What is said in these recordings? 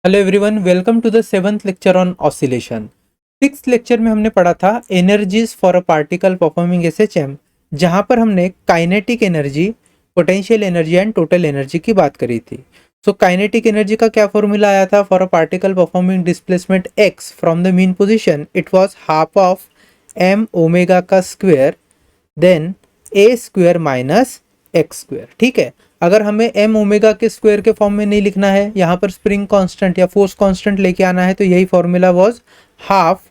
Hello everyone, welcome to the seventh lecture on oscillation. Six lecture में हमने पढ़ा था energies for a particle performing SHM, जहां पर हमने kinetic energy, potential energy and total energy की बात करी थी। सो काइनेटिक एनर्जी का क्या फॉर्मूला आया था? For a particle performing displacement x from the mean position, it was half of M omega का square then a square minus x square. ठीक है, अगर हमें एम ओमेगा के स्क्वायर के फॉर्म में नहीं लिखना है, यहाँ पर स्प्रिंग कांस्टेंट या फोर्स कांस्टेंट लेके आना है, तो यही formula was half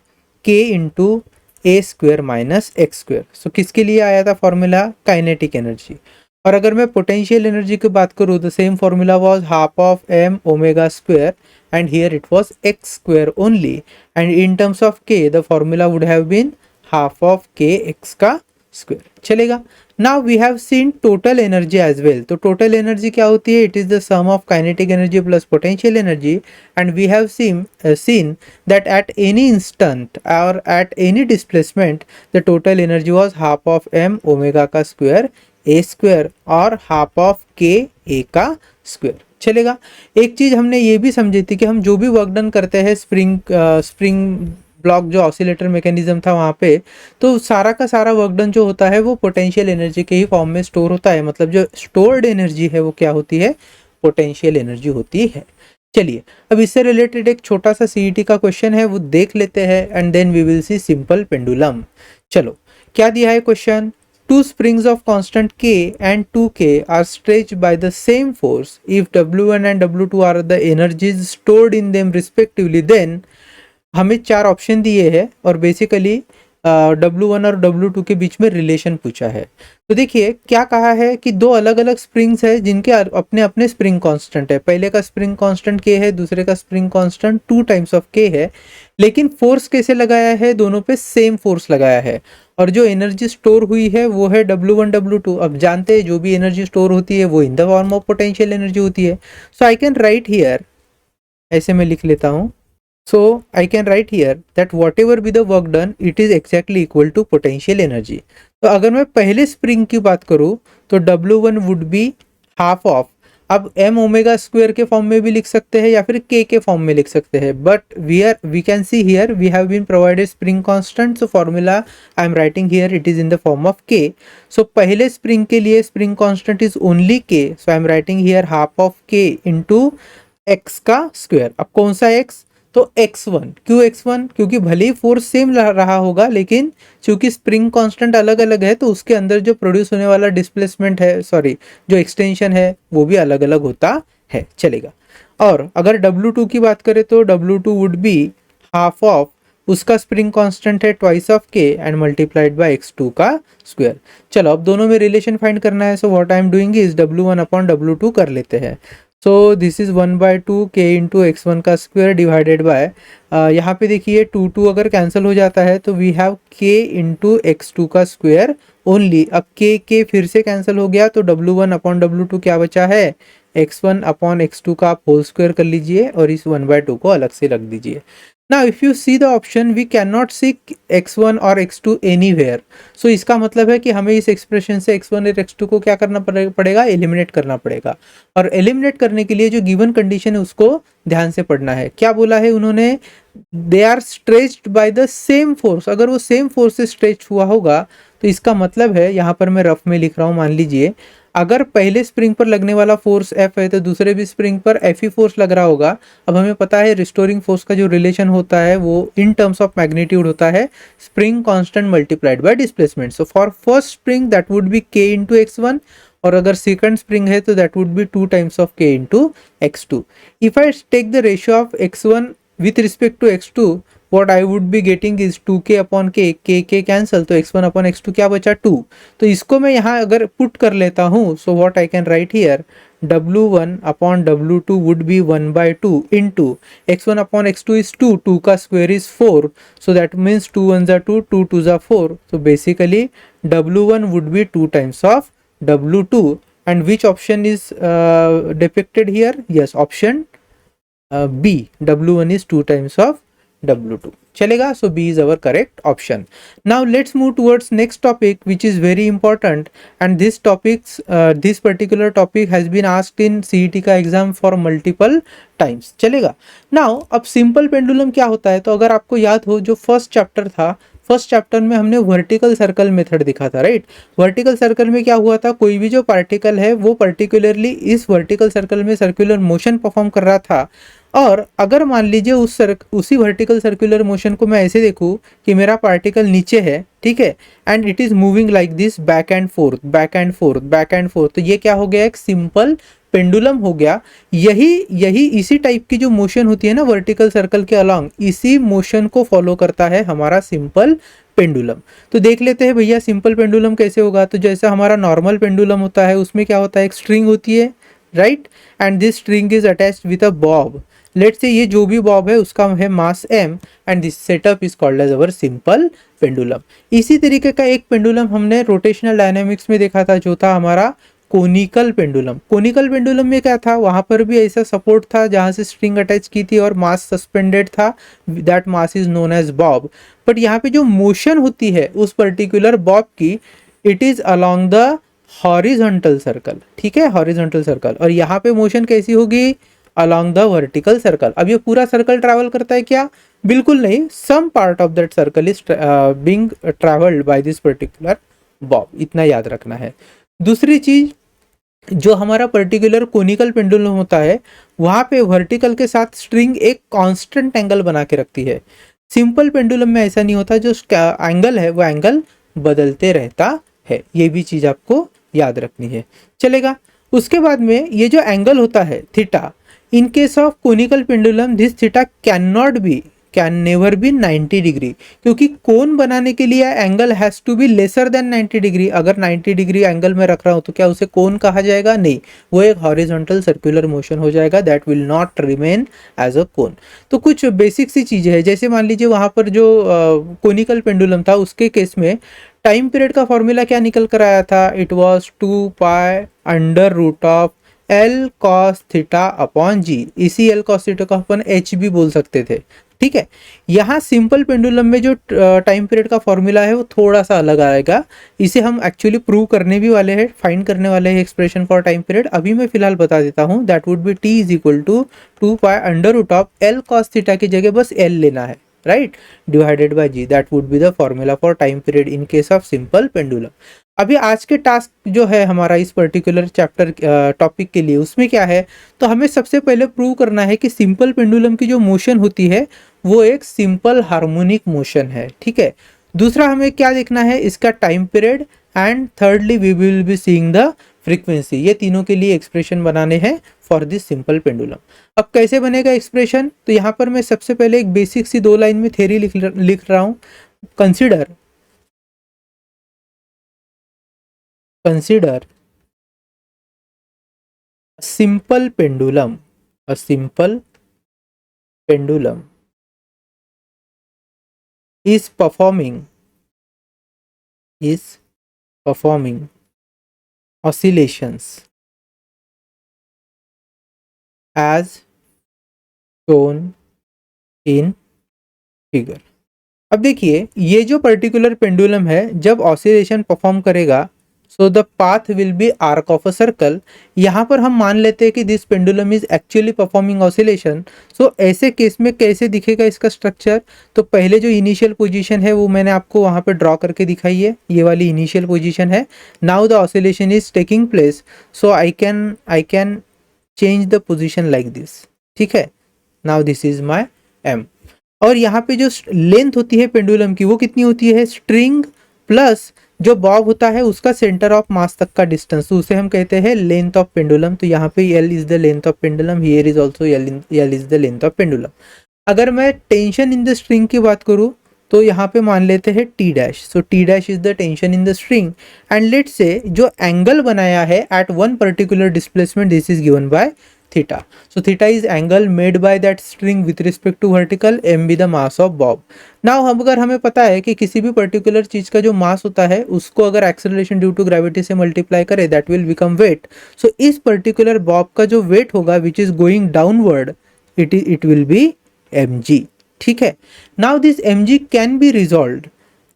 k into a square minus x square. So किसके लिए आया था फॉर्मूला? Kinetic energy. और अगर मैं पोटेंशियल एनर्जी की बात करूँ, the same formula was half of M omega square and here it was X square only, and in terms of K the formula would have been half of K X का square. चलेगा। Now we have seen total energy as well. तो total energy क्या होती है? It is the sum of kinetic energy plus potential energy, and we have seen that at any instant और eight any displacement the total energy was half of M omega का square a square और half of k a का square. चलेगा। एक चीज हमने ये भी समझी थी कि हम जो भी वर्क डन करते हैं स्प्रिंग ब्लॉक जो ऑसिलेटर मैकेनिज्म था वहाँ पे, तो सारा का सारा वर्क डन जो होता है वो पोटेंशियल एनर्जी के ही फॉर्म में स्टोर होता है। मतलब जो स्टोर्ड एनर्जी है वो क्या होती है? पोटेंशियल एनर्जी होती है। चलिए, अब इससे रिलेटेड एक छोटा सा सीईटी का क्वेश्चन है, वो देख लेते हैं and then we will see simple pendulum. चलो, क्या दिया है question? Two springs of constant K and 2K are stretched by the same force. If W1 and W2 are the energies stored in them respectively, then हमें चार option दिए हैं और basically W1 और W2 के बीच में रिलेशन पूछा है। तो देखिए क्या कहा है कि दो अलग अलग स्प्रिंग्स है जिनके अपने अपने स्प्रिंग कांस्टेंट है। पहले का स्प्रिंग कांस्टेंट K है, दूसरे का spring constant 2 times of K है, लेकिन फोर्स कैसे लगाया है? दोनों पे सेम फोर्स लगाया है, और जो एनर्जी स्टोर हुई है वो है W1 W2। अब जानते हैं जो भी एनर्जी स्टोर होती है वो इन the form of potential energy होती है। सो आई कैन राइट हियर, ऐसे मैं लिख लेता हूँ। So I can write here that whatever be the work done, it is exactly equal to potential energy. तो अगर मैं पहले स्प्रिंग की बात करूँ तो W1 would be half of, अब m ओमेगा स्क्वायर के फॉर्म में भी लिख सकते हैं या फिर k के फॉर्म में लिख सकते हैं, but we can see here we have been provided spring constant, so formula I am writing here it is in the form of k। So पहले स्प्रिंग के लिए spring constant is only k, so I am writing here half of k into x का square. अब कौन सा x? तो x1। क्यों x1? क्योंकि भले ही फोर्स सेम रहा होगा, लेकिन चूंकि स्प्रिंग कांस्टेंट अलग अलग है तो उसके अंदर जो प्रोड्यूस होने वाला डिस्प्लेसमेंट है, सॉरी जो एक्सटेंशन है, वो भी अलग अलग होता है। चलेगा। और अगर W2 की बात करें तो W2 would be half of, उसका स्प्रिंग कांस्टेंट है twice of k and multiplied bye x2 का स्क्वायर। चलो, अब दोनों में रिलेशन फाइंड करना है, so what I am doing is W1 upon W2 कर लेते हैं। So this is 1/2 k into x1 का स्क्वायर डिवाइडेड बाय, यहाँ पे देखिए 2 अगर कैंसिल हो जाता है तो we have k into x2 का स्क्वायर ओनली। अब k फिर से कैंसिल हो गया तो W1 अपॉन W2 क्या बचा है? x1 अपॉन x2 का आप होल स्क्वायर कर लीजिए और इस 1/2 को अलग से रख दीजिए। Now if you see the option, we cannot see x1 और x2 anywhere. So इसका मतलब है कि हमें इस एक्सप्रेशन से x1 और x2 को क्या करना पड़ेगा? एलिमिनेट करना पड़ेगा। और एलिमिनेट करने के लिए जो गिवन कंडीशन है उसको ध्यान से पढ़ना है। क्या बोला है उन्होंने? They are stretched by the same force. अगर वो सेम फोर्स से स्ट्रेच हुआ होगा तो इसका मतलब है, यहाँ पर मैं रफ में लिख रहा हूँ, मान लीजिए अगर पहले स्प्रिंग पर लगने वाला फोर्स F है तो दूसरे भी स्प्रिंग पर F ही फोर्स लग रहा होगा। अब हमें पता है रिस्टोरिंग फोर्स का जो रिलेशन होता है वो इन टर्म्स ऑफ मैग्नीट्यूड होता है, spring constant multiplied by displacement. So for first spring that would be k into x1, और अगर सेकंड स्प्रिंग है तो that would be 2 times of k into x2। If I take the ratio of x1 with respect to x2, what I would be getting is 2k upon k, k cancel, तो x1 upon x2 क्या बचा? 2। तो इसको मैं यहाँ अगर put कर लेता हूँ, so what I can write here, W1 upon W2 would be 1/2 into x1 upon x2 is 2, 2 का square is 4, so that means 2 1s are 2, 2 2s are 4, so basically W1 would be 2 times of W2, and which option is depicted here? Yes, option B, W1 is 2 times of W2 चलेगा. So B is our correct option. Now let's move towards next topic which is very important and this particular topic has been asked in CET का exam for multiple times. चलेगा. Now अब simple pendulum क्या होता है, तो अगर आपको याद हो जो फर्स्ट चैप्टर था, फर्स्ट चैप्टर में हमने वर्टिकल सर्कल मेथड दिखा था, राइट. वर्टिकल सर्कल में क्या हुआ था, कोई भी जो पार्टिकल है वो पर्टिकुलरली इस वर्टिकल सर्कल में सर्कुलर मोशन परफॉर्म कर रहा था. और अगर मान लीजिए उसी वर्टिकल सर्कुलर मोशन को मैं ऐसे देखूं कि मेरा पार्टिकल नीचे है, ठीक है, and it is moving like this back and fourth back and fourth back and fourth, तो ये क्या हो गया, एक सिंपल पेंडुलम हो गया. यही इसी टाइप की जो मोशन होती है ना वर्टिकल सर्कल के अलॉन्ग, इसी मोशन को फॉलो करता है हमारा सिंपल पेंडुलम. तो देख लेते हैं भैया सिंपल पेंडुलम कैसे होगा. तो जैसा हमारा नॉर्मल पेंडुलम होता है उसमें क्या होता है, एक स्ट्रिंग होती है, right, and this string is attached with a bob. Let's say ये जो भी बॉब है उसका है mass m and this setup is called as our simple pendulum. इसी तरीके का एक पेंडुलम हमने रोटेशनल डायनामिक्स में देखा था, जो था हमारा कोनिकल पेंडुलम. कोनिकल पेंडुलम में क्या था, वहां पर भी ऐसा सपोर्ट था जहां से स्ट्रिंग अटैच की थी और मास सस्पेंडेड था, that mass is known as bob. But यहाँ पे जो मोशन होती है उस पर्टिकुलर बॉब की, it is along the horizontal circle, ठीक है, हॉरिजॉन्टल सर्कल. और यहाँ पे मोशन कैसी होगी, along the vertical circle. अब ये पूरा सर्कल ट्रैवल करता है क्या, बिल्कुल नहीं, some part of that circle is being traveled by this particular bob. इतना याद रखना है. दूसरी चीज, जो हमारा पर्टिकुलर कोनिकल पेंडुलम होता है वहां पे वर्टिकल के साथ स्ट्रिंग एक कांस्टेंट एंगल बना के रखती है. सिंपल पेंडुलम में ऐसा नहीं होता, जो एंगल है वो एंगल बदलते रहता है. ये भी चीज आपको याद रखनी है. चलेगा. उसके बाद में ये जो एंगल होता है theta, in case of conical pendulum this theta can never be 90 degree, क्योंकि कोन बनाने के लिए angle has to be lesser than 90 degree. अगर 90 डिग्री एंगल में रख रहा हूं तो क्या उसे कोन कहा जाएगा, नहीं, वो एक हॉरिजॉन्टल सर्कुलर मोशन हो जाएगा, that will not remain as a cone. तो कुछ बेसिक सी चीजें है, जैसे मान लीजिए वहां पर जो कोनिकल पेंडुलम था उसके केस में टाइम पीरियड का फॉर्मूला क्या निकल कर आया था, it was 2 pi under root of L cos theta upon G. इसी L cos थीटा को अपन H भी बोल सकते थे, ठीक है. यहाँ सिंपल पेंडुलम में जो टाइम पीरियड का फॉर्मूला है वो थोड़ा सा अलग आएगा. इसे हम एक्चुअली प्रूव करने भी वाले हैं, फाइंड करने वाले हैं एक्सप्रेशन फॉर टाइम पीरियड. अभी मैं फिलहाल बता देता हूँ, that would be T is equal to 2 pi under root of L cos theta की जगह बस L लेना है, right, divided by g. That would be the formula for time period in case of simple pendulum. अभी आज के task जो है हमारा इस पर्टिकुलर चैप्टर टॉपिक के लिए, उसमें क्या है, तो हमें सबसे पहले प्रूव करना है कि सिंपल पेंडुलम की जो मोशन होती है वो एक सिंपल हार्मोनिक मोशन है, ठीक है. दूसरा हमें क्या देखना है, इसका time period, and thirdly we will be seeing the frequency. ये तीनों के लिए एक्सप्रेशन बनाने हैं फॉर दिस सिंपल पेंडुलम. अब कैसे बनेगा एक्सप्रेशन, तो यहाँ पर मैं सबसे पहले एक बेसिक सी 2 लाइन में थ्योरी लिख रहा हूँ. Consider a simple pendulum is performing oscillations as shown in figure. अब देखिए ये जो पर्टिकुलर पेंडुलम है जब ऑसिलेशन परफॉर्म करेगा, so the path will be arc of a circle. यहाँ पर हम मान लेते हैं कि this pendulum is actually performing oscillation. सो ऐसे केस में कैसे दिखेगा इसका स्ट्रक्चर, तो पहले जो इनिशियल पोजीशन है वो मैंने आपको वहाँ पे ड्रॉ करके दिखाई है, ये वाली इनिशियल पोजीशन है. Now the oscillation is taking place, so I can change the position like this, ठीक है. Now this is my M. और यहाँ पे जो लेंथ होती है पेंडुलम की वो कितनी होती है, स्ट्रिंग प्लस जो बॉब होता है उसका सेंटर ऑफ मास तक का डिस्टेंस, तो उसे हम कहते हैं लेंथ ऑफ पेंडुलम. तो यहाँ पे L is the length of pendulum, here is also L is the length of pendulum. अगर मैं टेंशन इन द स्ट्रिंग की बात करूँ तो यहाँ पे मान लेते हैं T dash. So T dash is the tension in the string, and let's say जो एंगल बनाया है at one particular displacement, this is given by theta. So theta is angle made by that string with respect to vertical, m be the mass of bob. Now अगर हमें पता है कि किसी भी पर्टिकुलर चीज का जो मास होता है उसको अगर एक्सेलरेशन ड्यू टू ग्रेविटी से मल्टीप्लाई करे, दैट विल बिकम वेट. सो इस पर्टिकुलर बॉब का जो वेट होगा which is going downward, it will be mg. ठीक है। Now this mg can be resolved.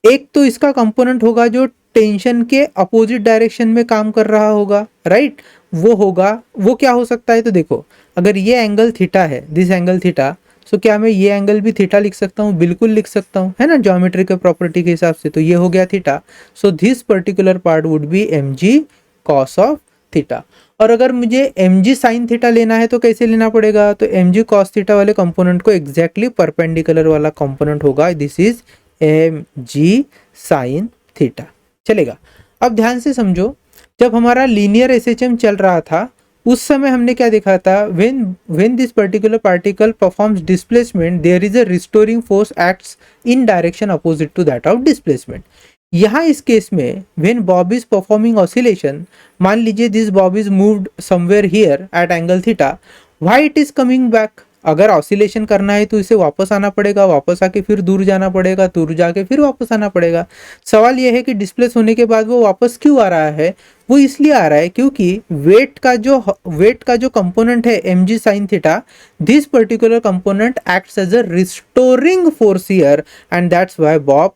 एक तो इसका कंपोनेंट होगा जो टेंशन के अपोजिट डायरेक्शन में काम कर रहा होगा, राइट, वो होगा, वो क्या हो सकता है, तो देखो अगर ये एंगल थीटा है, दिस एंगल थीटा, सो क्या मैं ये एंगल भी थीटा लिख सकता हूँ, बिल्कुल लिख सकता हूँ, है ना, ज्योमेट्री के प्रॉपर्टी के हिसाब से, तो ये हो गया theta. So this particular part would be mg cos of theta. और अगर मुझे mg साइन थीटा लेना है तो कैसे लेना पड़ेगा, तो mg cos थीटा वाले कंपोनेंट को एग्जैक्टली परपेंडिकुलर वाला कंपोनेंट होगा, this is mg sine theta. चलेगा। अब ध्यान से समझो, जब हमारा लीनियर एसएचएम चल रहा था उस समय हमने क्या देखा था, when this particular particle performs displacement there is a restoring force acts in direction opposite to that of displacement। यहाँ इस केस में when bob is performing oscillation, मान लीजिए this bob is moved somewhere here at angle theta, why it is coming back, अगर oscillation करना है तो इसे वापस आना पड़ेगा, वापस आके फिर दूर जाना पड़ेगा, दूर जाके फिर वापस आना पड़ेगा। सवाल यह है कि डिस्प्लेस होने के बाद वो वापस क्यों आ रहा है, वो इसलिए आ रहा है क्योंकि वेट का जो कंपोनेंट है mg sin theta, this particular component acts as a restoring force here and that's why bob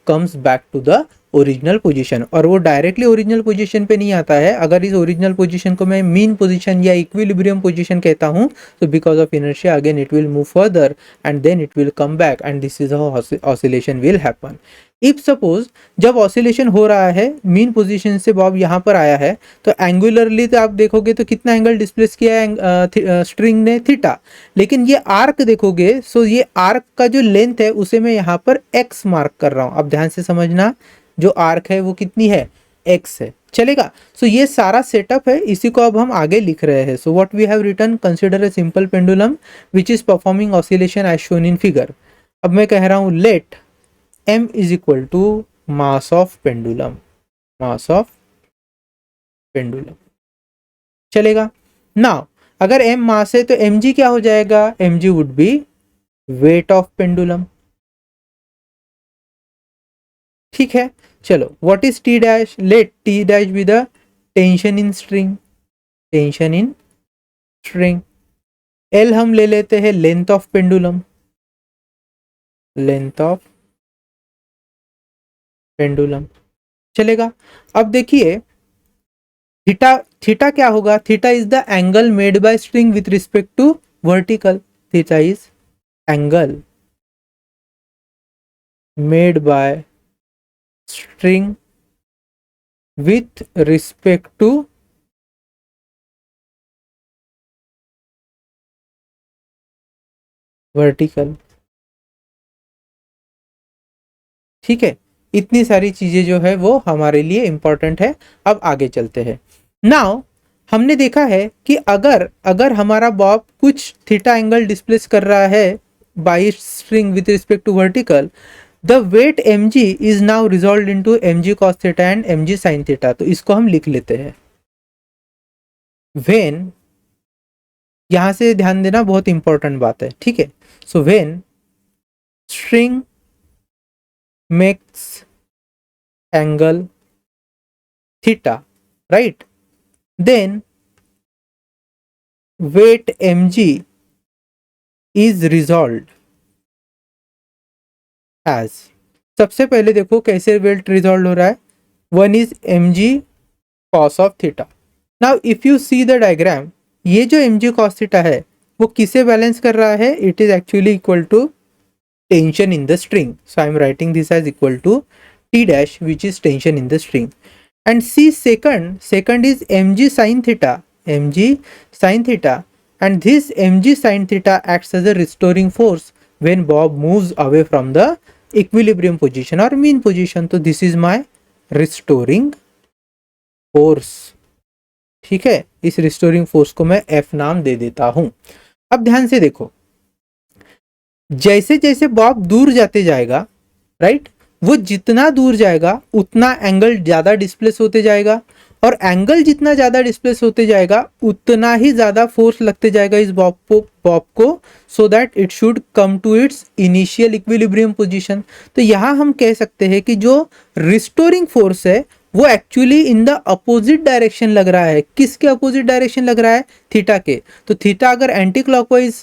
comes back to the original position. और वो डायरेक्टली ओरिजिनल पोजीशन पे नहीं आता है, अगर इस ओरिजिनल पोजीशन को मैं मीन पोजीशन या इक्विलिब्रियम पोजीशन कहता हूँ, तो because of inertia again it will move further and then it will come back and this is how oscillation will happen. If suppose जब ऑसिलेशन हो रहा है मीन पोजीशन से बॉब यहाँ पर आया है, तो एंगुलरली तो आप देखोगे तो कितना एंगल डिस्प्लेस किया है स्ट्रिंग ने, थीटा, लेकिन ये आर्क देखोगे, सो ये आर्क का जो लेंथ है उसे मैं यहाँ पर x मार्क कर रहा हूँ। अब ध्यान से समझना, जो आर्क है वो कितनी है, x है। चलेगा। सो ये सारा सेटअप है, इसी को अब हम आगे लिख रहे हैं। So what we have written, consider a simple pendulum which is performing oscillation as shown in figure. अब मैं कह रहा हूँ let m is equal to mass of pendulum, mass of pendulum. चलेगा। नाउ अगर m मास है तो mg क्या हो जाएगा, mg would be weight of pendulum. ठीक है। चलो, what is T dash, let T dash be the tension in string, tension in string. L हम ले लेते हैं length of pendulum, length of pendulum. चलेगा। अब देखिए थीटा, थीटा क्या होगा, theta is the angle made by string with respect to vertical, theta is angle made by string with respect to vertical। ठीक है, इतनी सारी चीजें जो है वो हमारे लिए इंपॉर्टेंट है। अब आगे चलते हैं। नाउ हमने देखा है कि अगर हमारा बॉब कुछ थीटा एंगल डिस्प्लेस कर रहा है by string with respect to vertical, the weight mg is now resolve into mg cos theta and mg sin theta. तो इसको हम लिख लेते हैं। वेन, यहां से ध्यान देना, बहुत इंपॉर्टेंट बात है, ठीक है। So when string makes angle theta, right, then weight mg is resolve as, सबसे पहले देखो कैसे वेट रिजॉल्व हो रहा है, one is mg cos of theta. Now if you see the diagram, ये जो mg cos थीटा है वो किसे बैलेंस कर रहा है, it is actually equal to tension in the string. So I am writing this as equal to t dash which is tension in the string, and see second is mg sin theta, mg sin theta, and this mg sin theta acts as a restoring force when bob moves away from the equilibrium position or mean position। तो this is my restoring force। ठीक है, इस restoring force को मैं F नाम दे देता हूं। अब ध्यान से देखो, जैसे जैसे बॉब दूर जाते जाएगा, राइट, वो जितना दूर जाएगा उतना एंगल ज्यादा डिस्प्लेस होते जाएगा, और एंगल जितना ज्यादा डिस्प्लेस होते जाएगा उतना ही ज्यादा फोर्स लगते जाएगा इस बॉब को, so that it should come to its initial equilibrium position. तो यहाँ हम कह सकते हैं कि जो रिस्टोरिंग फोर्स है वो actually in the opposite direction लग रहा है। किसके अपोजिट डायरेक्शन लग रहा है? थीटा के। तो थीटा अगर एंटी क्लॉकवाइज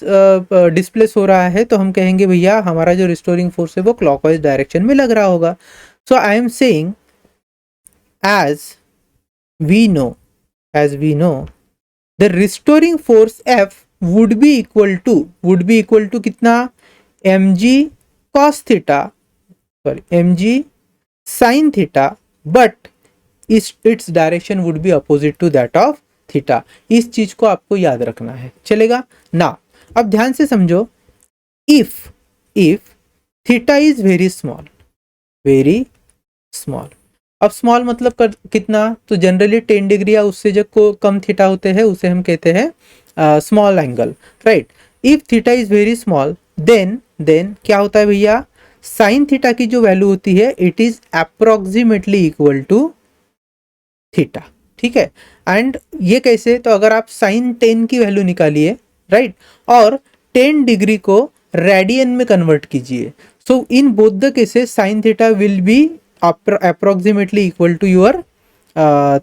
डिस्प्लेस हो रहा है तो हम कहेंगे भैया हमारा जो रिस्टोरिंग फोर्स है वो क्लॉकवाइज डायरेक्शन में लग रहा होगा। So I am saying as we know the restoring force F would be equal to कितना? mg cos theta, mg sin theta, but its direction would be opposite to that of theta। इस चीज को आपको याद रखना है, चलेगा ना? अब ध्यान से समझो, if theta is very small, अब स्मॉल मतलब कितना? तो जनरली 10 डिग्री या उससे जो कम थीटा होते हैं उसे हम कहते हैं small angle, right. If theta is very small then क्या होता है भैया? साइन थीटा की जो वैल्यू होती है it is approximately equal to theta, ठीक है। एंड ये कैसे? तो अगर आप साइन 10 की वैल्यू निकालिए, राइट, और 10 डिग्री को रेडियन में कन्वर्ट कीजिए, so in both the cases sine theta will be approximately equal to your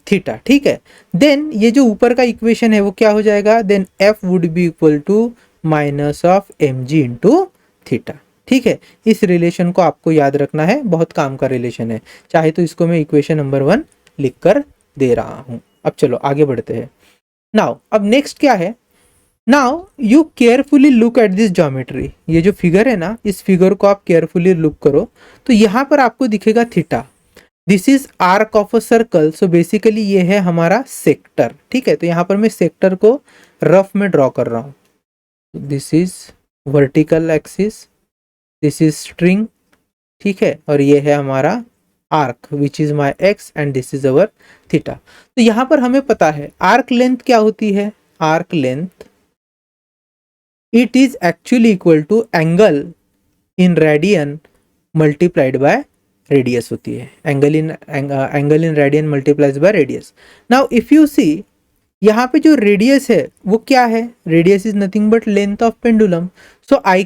theta, ठीक है। देन ये जो ऊपर का इक्वेशन है वो क्या हो जाएगा? Then F would be equal to minus of M G into theta, ठीक है। इस रिलेशन को आपको याद रखना है, बहुत काम का रिलेशन है। चाहे तो इसको मैं इक्वेशन नंबर 1 लिख कर दे रहा हूं। अब चलो आगे बढ़ते हैं। नाउ अब नेक्स्ट क्या है? Now you carefully look at this geometry. ये जो फिगर है ना, इस फिगर को आप केयरफुली लुक करो तो यहाँ पर आपको दिखेगा theta. This is arc of a circle, so basically ये है हमारा सेक्टर, ठीक है। तो यहाँ पर मैं सेक्टर को रफ में ड्रॉ कर रहा हूँ। This is vertical axis, this is string, ठीक है, और ये है हमारा arc which is my x and this is our theta. तो यहाँ पर हमें पता है आर्क लेंथ क्या होती है? Arc length it is actually equal to angle in radian multiplied by radius होती है। angle in radian multiplies by radius। now if you see यहाँ पे जो radius है वो क्या है? radius is nothing but length of pendulum, so I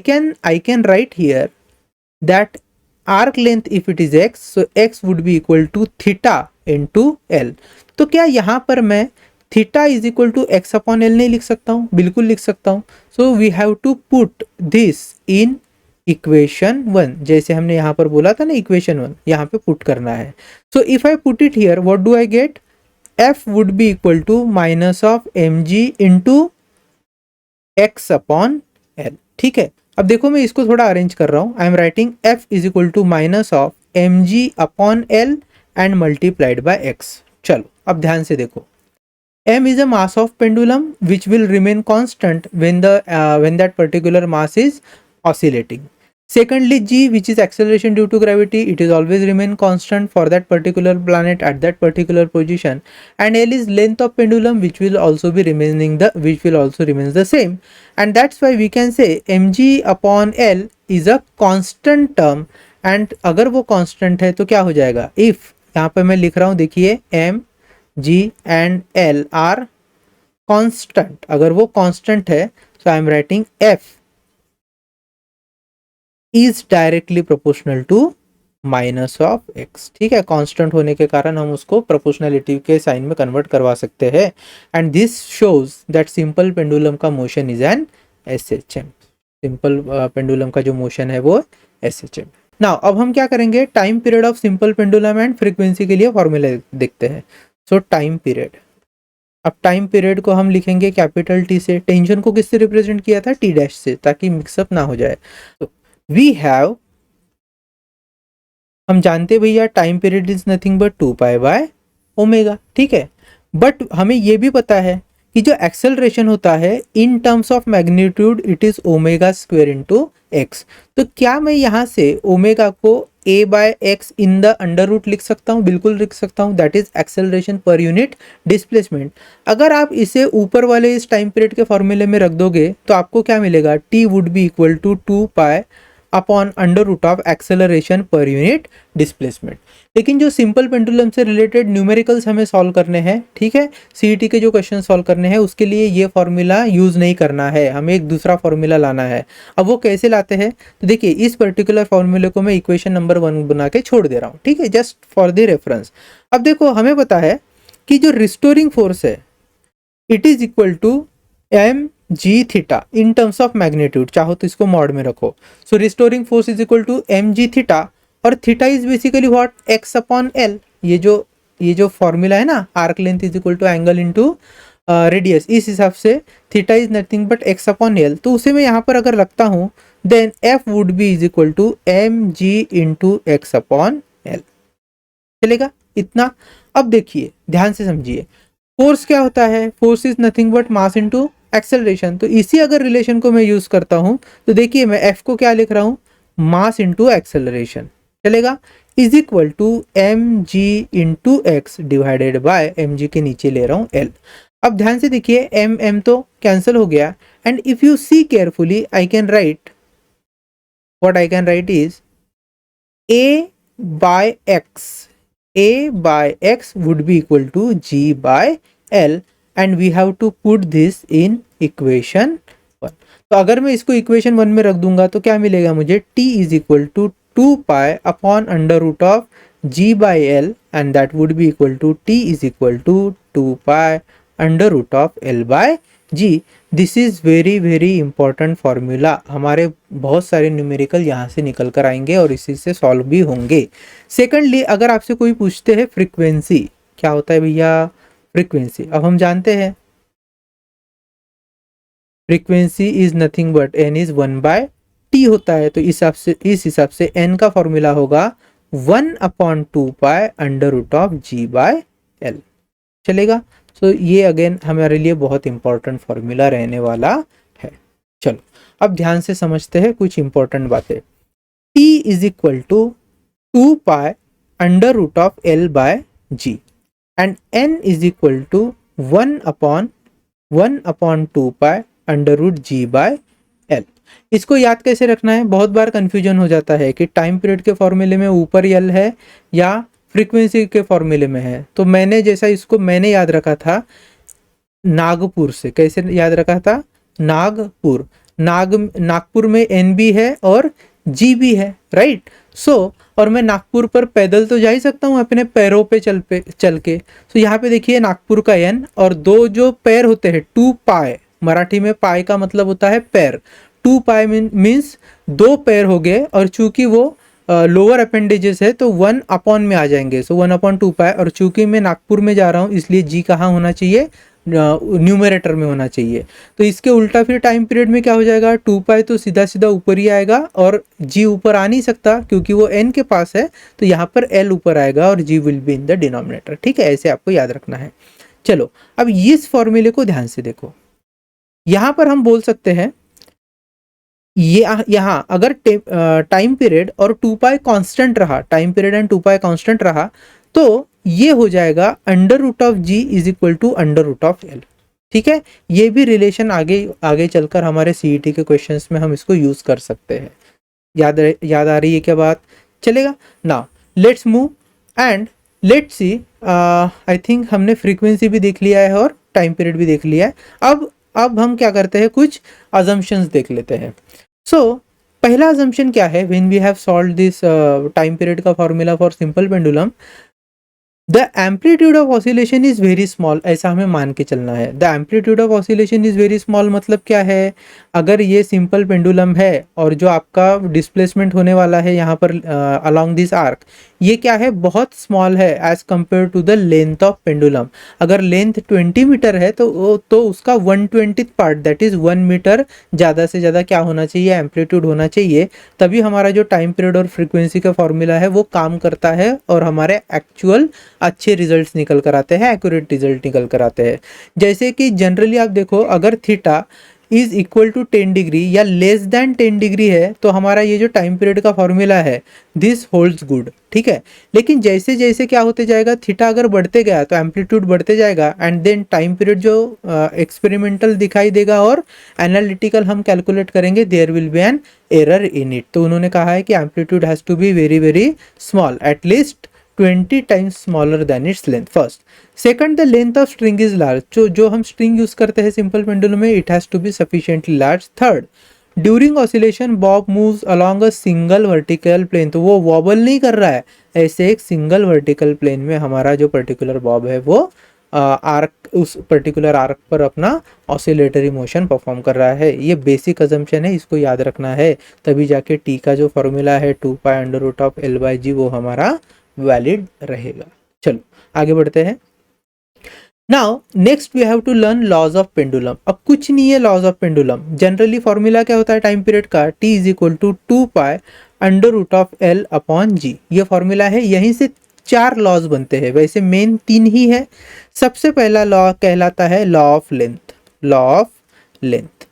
can write here that arc length if it is x, so x would be equal to theta into l। तो क्या यहाँ पर मैं theta is equal to X upon L नहीं लिख सकता हूँ? बिल्कुल लिख सकता हूँ। So we have to put this in equation 1, जैसे हमने यहाँ पर बोला था ना इक्वेशन 1, यहाँ पे पुट करना है। So if I put it here what do I get? F would be equal to minus of M G into X upon L, ठीक है। अब देखो मैं इसको थोड़ा अरेंज कर रहा हूँ। I am writing F is equal to minus of M G upon L and multiplied by X. चलो अब ध्यान से देखो, m is a mass of pendulum which will remain constant when that particular mass is oscillating. Secondly, g which is acceleration due to gravity, it is always remain constant for that particular planet at that particular position. And l is length of pendulum which will also remains the same. And that's why we can say mg upon l is a constant term. And अगर वो constant है तो क्या हो जाएगा? If यहाँ पर मैं लिख रहा हूँ, देखिए m G and L are constant, अगर वो constant है so I am writing F is directly proportional to minus of x, ठीक है। constant होने के कारण हम उसको proportionality के साइन में कन्वर्ट करवा सकते हैं। and this shows that simple pendulum का motion is an SHM। simple pendulum का जो motion है वो SHM। now अब हम क्या करेंगे? Time period of simple pendulum and frequency के लिए फॉर्मूला देखते हैं। सो टाइम पीरियड, अब टाइम पीरियड को हम लिखेंगे कैपिटल टी से। टेंशन को किससे रिप्रेजेंट किया था? टी डैश से, ताकि मिक्सअप ना हो जाए। तो वी हैव, हम जानते भैया time period is nothing but 2 pi by omega, ठीक है। बट हमें ये भी पता है कि जो एक्सेलरेशन होता है in terms of magnitude it is omega square into X. तो क्या मैं यहाँ से ओमेगा को a by X in the under root लिख सकता हूँ? बिल्कुल लिख सकता हूँ। That is acceleration per unit displacement. अगर आप इसे ऊपर वाले इस टाइम पीरियड के फॉर्मूले में रख दोगे तो आपको क्या मिलेगा? t would be equal to 2 pi upon under root of acceleration per unit displacement. लेकिन जो सिंपल पेंडुलम से रिलेटेड न्यूमेरिकल्स हमें सॉल्व करने हैं, ठीक है, सीईटी के जो क्वेश्चन सॉल्व करने हैं उसके लिए ये फॉर्मूला यूज नहीं करना है, हमें एक दूसरा फॉर्मूला लाना है। अब वो कैसे लाते हैं? तो देखिए इस पर्टिकुलर फॉर्मूले को मैं इक्वेशन नंबर 1 बना के छोड़ दे रहा हूँ, ठीक है, जस्ट फॉर द रेफरेंस। अब देखो हमें पता है कि जो रिस्टोरिंग फोर्स है it is equal to M G theta in terms of magnitude, चाहो तो इसको मॉड में रखो। So restoring force is equal to M G theta, और theta is basically what, X upon L. ये जो फॉर्मूला है ना, arc length is equal to angle into radius, इस हिसाब से theta is nothing but X upon L. तो उसे मैं यहाँ पर अगर रखता हूँ then F would be is equal to M G into X upon L. चलेगा इतना। अब देखिए ध्यान से समझिए, फोर्स क्या होता है, force is nothing but mass into acceleration. तो इसी अगर रिलेशन को मैं यूज करता हूं तो देखिए मैं एफ को क्या लिख रहा हूं, मास इनटू एक्सेलरेशन। चलेगा, is equal to M G into X divided by M G के नीचे ले रहा हूं एल। अब ध्यान से देखिए एम एम तो कैंसिल हो गया, and if you see carefully I can write, what I can write is A by X, a by x would be equal to g by l, and we have to put this in equation 1। तो अगर मैं इसको equation 1 में रख दूंगा तो क्या मिलेगा मुझे, t is equal to 2 pi upon under root of g by L, and that would be equal to t is equal to 2 pi under root of l by g। This is very very important formula, हमारे बहुत सारे numerical यहाँ से निकल कर आएंगे और इसी से सॉल्व भी होंगे। सेकंडली अगर आपसे कोई पूछते हैं फ्रीक्वेंसी, क्या होता है भैया फ्रीक्वेंसी, अब हम जानते हैं frequency is nothing but N is 1 by T होता है। तो इस हिसाब से एन का फॉर्मूला होगा 1 upon 2 pi under root of G by L. चलेगा, सो ये अगेन हमारे लिए बहुत इंपॉर्टेंट फॉर्मूला रहने वाला है। चलो अब ध्यान से समझते हैं कुछ इंपॉर्टेंट बातें। T is equal to 2 pi under root of L by G, and n is equal to 1 upon 2 pi under root G by L. इसको याद कैसे रखना है, बहुत बार कंफ्यूजन हो जाता है कि टाइम पीरियड के फॉर्मूले में ऊपर एल है या फ्रीक्वेंसी के फॉर्मूले में है। तो मैंने जैसा इसको मैंने याद रखा था नागपुर से, कैसे याद रखा था, नागपुर में एन भी है और जी भी है, राइट। सो और मैं नागपुर पर पैदल तो जा ही सकता हूँ अपने पैरों पे चल के। सो यहाँ पे देखिए नागपुर का एन और दो जो पैर होते हैं 2 पाई, मराठी में पाई का मतलब होता है पैर, 2 पाई मीन्स 2 पैर हो गए, और चूंकि वो लोअर अपेंडेजेस है तो 1 अपॉन में आ जाएंगे। सो 1 अपॉन 2 पाई, और चूंकि मैं नागपुर में जा रहा हूँ इसलिए जी कहाँ होना चाहिए, न्यूमरेटर में होना चाहिए। तो इसके उल्टा फिर टाइम पीरियड में क्या हो जाएगा, 2 पाई तो सीधा सीधा ऊपर ही आएगा और जी ऊपर आ नहीं सकता क्योंकि वो एन के पास है, तो यहाँ पर एल ऊपर आएगा और G will be in the denominator. ठीक है, ऐसे आपको याद रखना है। चलो अब इस फॉर्मूले को ध्यान से देखो, यहाँ पर हम बोल सकते हैं ये यहाँ अगर टाइम पीरियड और 2 पाई कांस्टेंट रहा, time period and 2 pi constant रहा, तो ये हो जाएगा under root of G is equal to under root of L. ठीक है, ये भी रिलेशन आगे चलकर हमारे सीईटी के क्वेश्चंस में हम इसको यूज कर सकते हैं। याद आ रही है क्या बात, चलेगा। Now let's move and let's see, I think हमने फ्रीक्वेंसी भी देख लिया है और टाइम पीरियड भी देख लिया है। अब हम क्या करते हैं, कुछ अजम्पशंस देख लेते हैं। सो पहला अजम्पशन क्या है, when we have solved this time period का formula for simple pendulum, the amplitude of oscillation is very small, ऐसा हमें मान के चलना है। The amplitude of oscillation is very small मतलब क्या है, अगर ये सिंपल पेंडुलम है और जो आपका डिस्प्लेसमेंट होने वाला है यहाँ पर अलोंग दिस आर्क, ये क्या है, बहुत स्मॉल है as compare to the length of pendulum. अगर लेंथ 20 मीटर है तो उसका 1/20 पार्ट दैट इज 1 मीटर ज़्यादा से ज़्यादा क्या होना चाहिए, एम्पलीट्यूड होना चाहिए। तभी हमारा जो टाइम पीरियड और फ्रीक्वेंसी का फॉर्मूला है वो काम करता है और हमारे एक्चुअल अच्छे रिजल्ट्स निकल कर आते हैं, एक्यूरेट रिजल्ट निकल कर आते हैं। जैसे कि जनरली आप देखो अगर theta is equal to 10 degree या लेस देन 10 डिग्री है तो हमारा ये जो टाइम पीरियड का फॉर्मूला है दिस होल्ड्स गुड। ठीक है, लेकिन जैसे जैसे क्या होते जाएगा, थीटा अगर बढ़ते गया तो एम्पलीट्यूड बढ़ते जाएगा, एंड देन टाइम पीरियड जो एक्सपेरिमेंटल दिखाई देगा और एनालिटिकल हम कैलकुलेट करेंगे, there will be an error in it. तो उन्होंने कहा है कि amplitude has to be very very small, at least 20 times smaller than its length first. Second, the length of string is large. जो हम string use करते हैं simple pendulum में, it has to be sufficiently large. Third, during oscillation bob moves along a single vertical plane, तो वो vowel नहीं कर रहा है, ऐसे एक सिंगल वर्टिकल प्लेन में हमारा जो पर्टिकुलर बॉब है वो आर्क, उस पर्टिकुलर आर्क पर अपना ऑसिलेटरी मोशन परफॉर्म कर रहा है। ये बेसिक अजम्पशन है, इसको याद रखना है, तभी जाके टी का जो फॉर्मूला है 2π√L/g वो हमारा वैलिड रहेगा। चलो आगे बढ़ते हैं। Now next we have to learn laws of pendulum. अब कुछ नहीं है laws of pendulum, generally formula क्या होता है टाइम पीरियड का, t is equal to 2π√L/g। ये फॉर्मूला है, यहीं से 4 लॉज बनते हैं, वैसे मेन 3 ही है। सबसे पहला लॉ कहलाता है law of length. Law of length,